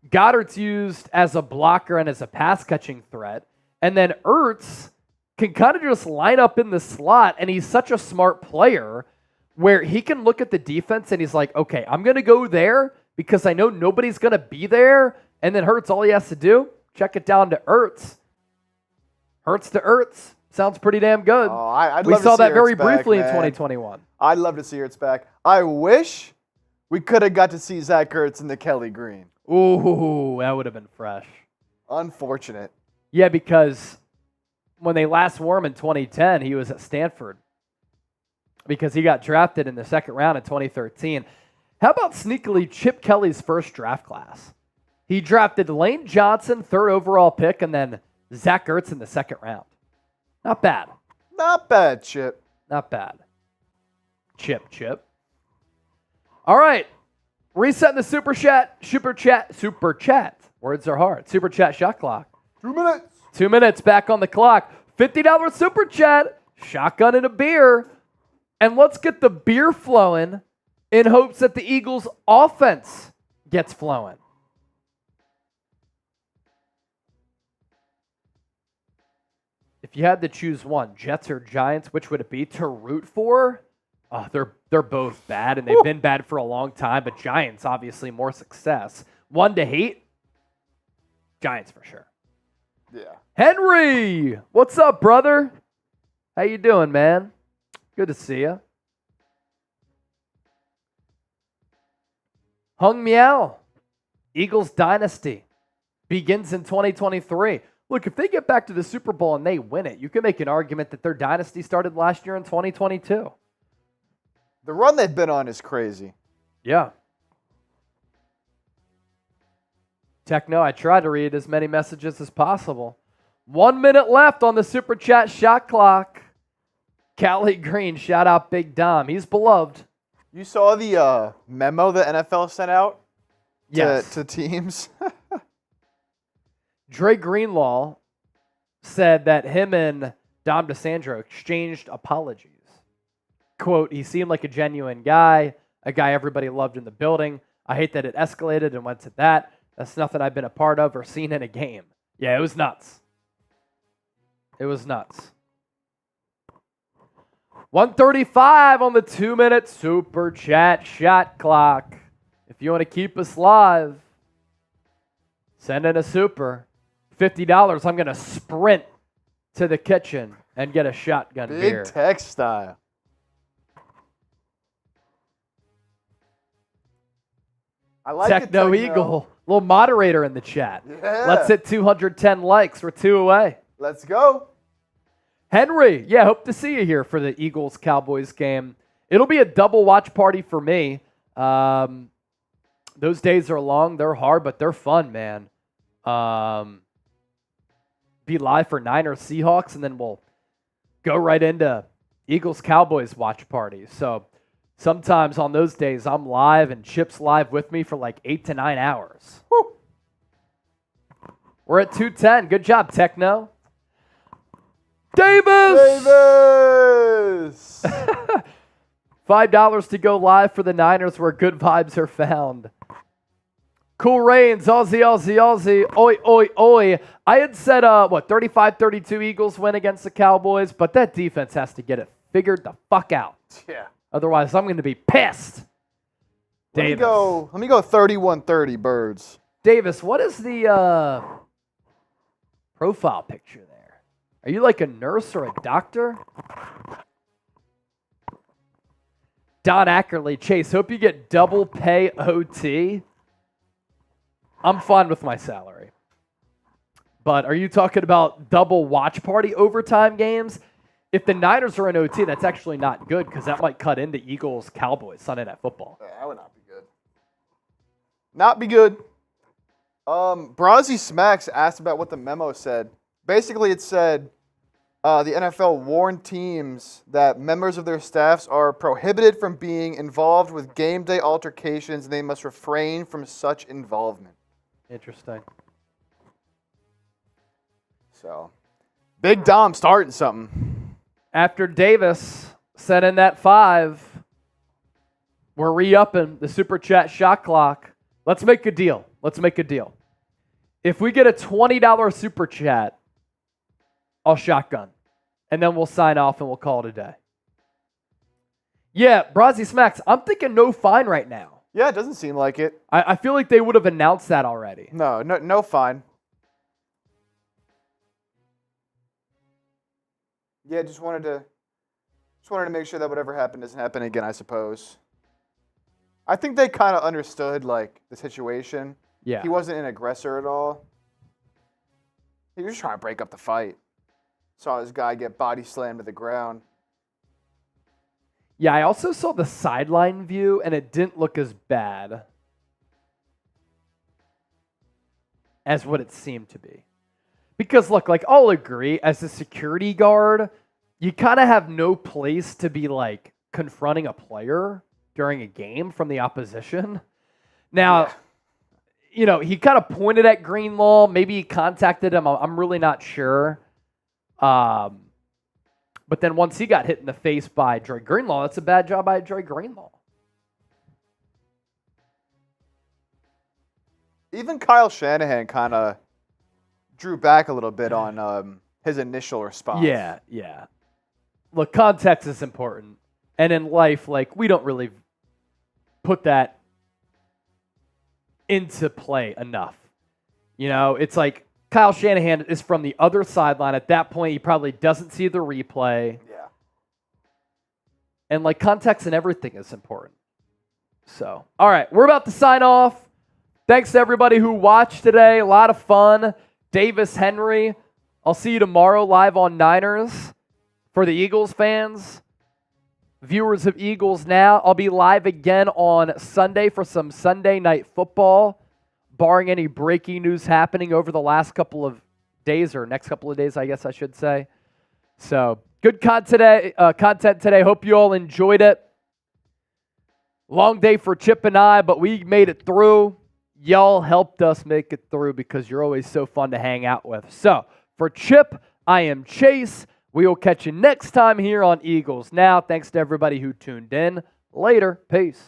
[SPEAKER 1] Goddard's used as a blocker and as a pass-catching threat. And then Ertz can kind of just line up in the slot, and he's such a smart player where he can look at the defense and he's like, okay, I'm going to go there because I know nobody's going to be there. And then Ertz, all he has to do, check it down to Ertz. Ertz to Ertz. Sounds pretty damn good. We saw that very briefly in 2021.
[SPEAKER 2] I'd love to see Ertz back. I wish we could have got to see Zach Ertz in the Kelly Green.
[SPEAKER 1] Ooh, that would have been fresh.
[SPEAKER 2] Unfortunate.
[SPEAKER 1] Yeah, because when they last wore him in 2010, he was at Stanford because he got drafted in the second round in 2013. How about sneakily Chip Kelly's first draft class? He drafted Lane Johnson, 3rd overall pick, and then Zach Ertz in the 2nd round. Not bad.
[SPEAKER 2] Not bad, Chip.
[SPEAKER 1] Not bad. Chip. All right. Resetting the super chat. Words are hard. Super chat shot clock.
[SPEAKER 2] 2 minutes.
[SPEAKER 1] 2 minutes back on the clock. $50 super chat. Shotgun and a beer. And let's get the beer flowing in hopes that the Eagles offense gets flowing. If you had to choose one, Jets or Giants, which would it be to root for? They're both bad, and they've been bad for a long time, but Giants, obviously, more success. One to hate? Giants for sure.
[SPEAKER 2] Yeah.
[SPEAKER 1] Henry! What's up, brother? How you doing, man? Good to see you. Hung Meow. Eagles dynasty begins in 2023. Look, if they get back to the Super Bowl and they win it, you can make an argument that their dynasty started last year in 2022.
[SPEAKER 2] The run they've been on is crazy.
[SPEAKER 1] Yeah. Techno, I try to read as many messages as possible. 1 minute left on the Super Chat shot clock. Callie Green, shout out Big Dom. He's beloved.
[SPEAKER 2] You saw the memo the NFL sent out to teams?
[SPEAKER 1] Dre Greenlaw said that him and Dom DeSandro exchanged apologies. Quote, he seemed like a genuine guy, a guy everybody loved in the building. I hate that it escalated and went to that. That's nothing I've been a part of or seen in a game. Yeah, it was nuts. It was nuts. 1:35 on the 2-minute Super Chat shot clock. If you want to keep us live, send in a super. $50. I'm going to sprint to the kitchen and get a shotgun beer.
[SPEAKER 2] Big Tech style. I like
[SPEAKER 1] Techno Eagle, little moderator in the chat.
[SPEAKER 2] Yeah.
[SPEAKER 1] Let's hit 210 likes. We're 2 away.
[SPEAKER 2] Let's go.
[SPEAKER 1] Henry, yeah, hope to see you here for the Eagles-Cowboys game. It'll be a double watch party for me. Those days are long, they're hard, but they're fun, man. Be live for Niners Seahawks, and then we'll go right into Eagles-Cowboys watch party. So sometimes on those days, I'm live and Chip's live with me for like 8 to 9 hours.
[SPEAKER 2] Woo.
[SPEAKER 1] We're at 210. Good job, Techno. Davis! $5 to go live for the Niners where good vibes are found. Cool Rains, Aussie. Oi, oi, oi. I had said, 35-32 Eagles win against the Cowboys, but that defense has to get it figured the fuck out.
[SPEAKER 2] Yeah.
[SPEAKER 1] Otherwise, I'm going to be pissed. Davis.
[SPEAKER 2] Let me go 31-30 Birds.
[SPEAKER 1] Davis, what is the profile picture there? Are you like a nurse or a doctor? Don Ackerley, Chase, hope you get double pay OT. I'm fine with my salary. But are you talking about double watch party overtime games? If the Niners are in OT, that's actually not good because that might cut into Eagles-Cowboys Sunday Night Football.
[SPEAKER 2] Yeah, that would not be good. Not be good. Brazzy Smacks asked about what the memo said. Basically, it said the NFL warned teams that members of their staffs are prohibited from being involved with game day altercations and they must refrain from such involvement.
[SPEAKER 1] Interesting.
[SPEAKER 2] So, Big Dom starting something.
[SPEAKER 1] After Davis sent in that 5, we're re-upping the Super Chat shot clock. Let's make a deal. If we get a $20 Super Chat, I'll shotgun. And then we'll sign off and we'll call it a day. Yeah, Brazzy Smacks, I'm thinking no fine right now.
[SPEAKER 2] Yeah, it doesn't seem like it.
[SPEAKER 1] I feel like they would have announced that already.
[SPEAKER 2] No fine. Yeah, just wanted to make sure that whatever happened doesn't happen again, I suppose. I think they kind of understood like the situation.
[SPEAKER 1] Yeah.
[SPEAKER 2] He wasn't an aggressor at all. He was just trying to break up the fight. Saw this guy get body slammed to the ground.
[SPEAKER 1] Yeah, I also saw the sideline view, and it didn't look as bad as what it seemed to be. Because, look, like, I'll agree, as a security guard, you kind of have no place to be, like, confronting a player during a game from the opposition. Now, you know, he kind of pointed at Greenlaw. Maybe he contacted him. I'm really not sure. But then once he got hit in the face by Dre Greenlaw, that's a bad job by Dre Greenlaw.
[SPEAKER 2] Even Kyle Shanahan kind of drew back a little bit on his initial response.
[SPEAKER 1] Yeah. Look, context is important. And in life, like, we don't really put that into play enough. You know, it's like, Kyle Shanahan is from the other sideline. At that point, he probably doesn't see the replay.
[SPEAKER 2] Yeah.
[SPEAKER 1] And, like, context and everything is important. So, all right, we're about to sign off. Thanks to everybody who watched today. A lot of fun. Davis, Henry. I'll see you tomorrow live on Niners. For the Eagles fans, viewers of Eagles Now. I'll be live again on Sunday for some Sunday night football, barring any breaking news happening over the last couple of days, or next couple of days, I guess I should say. So, good content today. Hope you all enjoyed it. Long day for Chip and I, but we made it through. Y'all helped us make it through because you're always so fun to hang out with. So, for Chip, I am Chase. We will catch you next time here on Eagles Now. Thanks to everybody who tuned in. Later. Peace.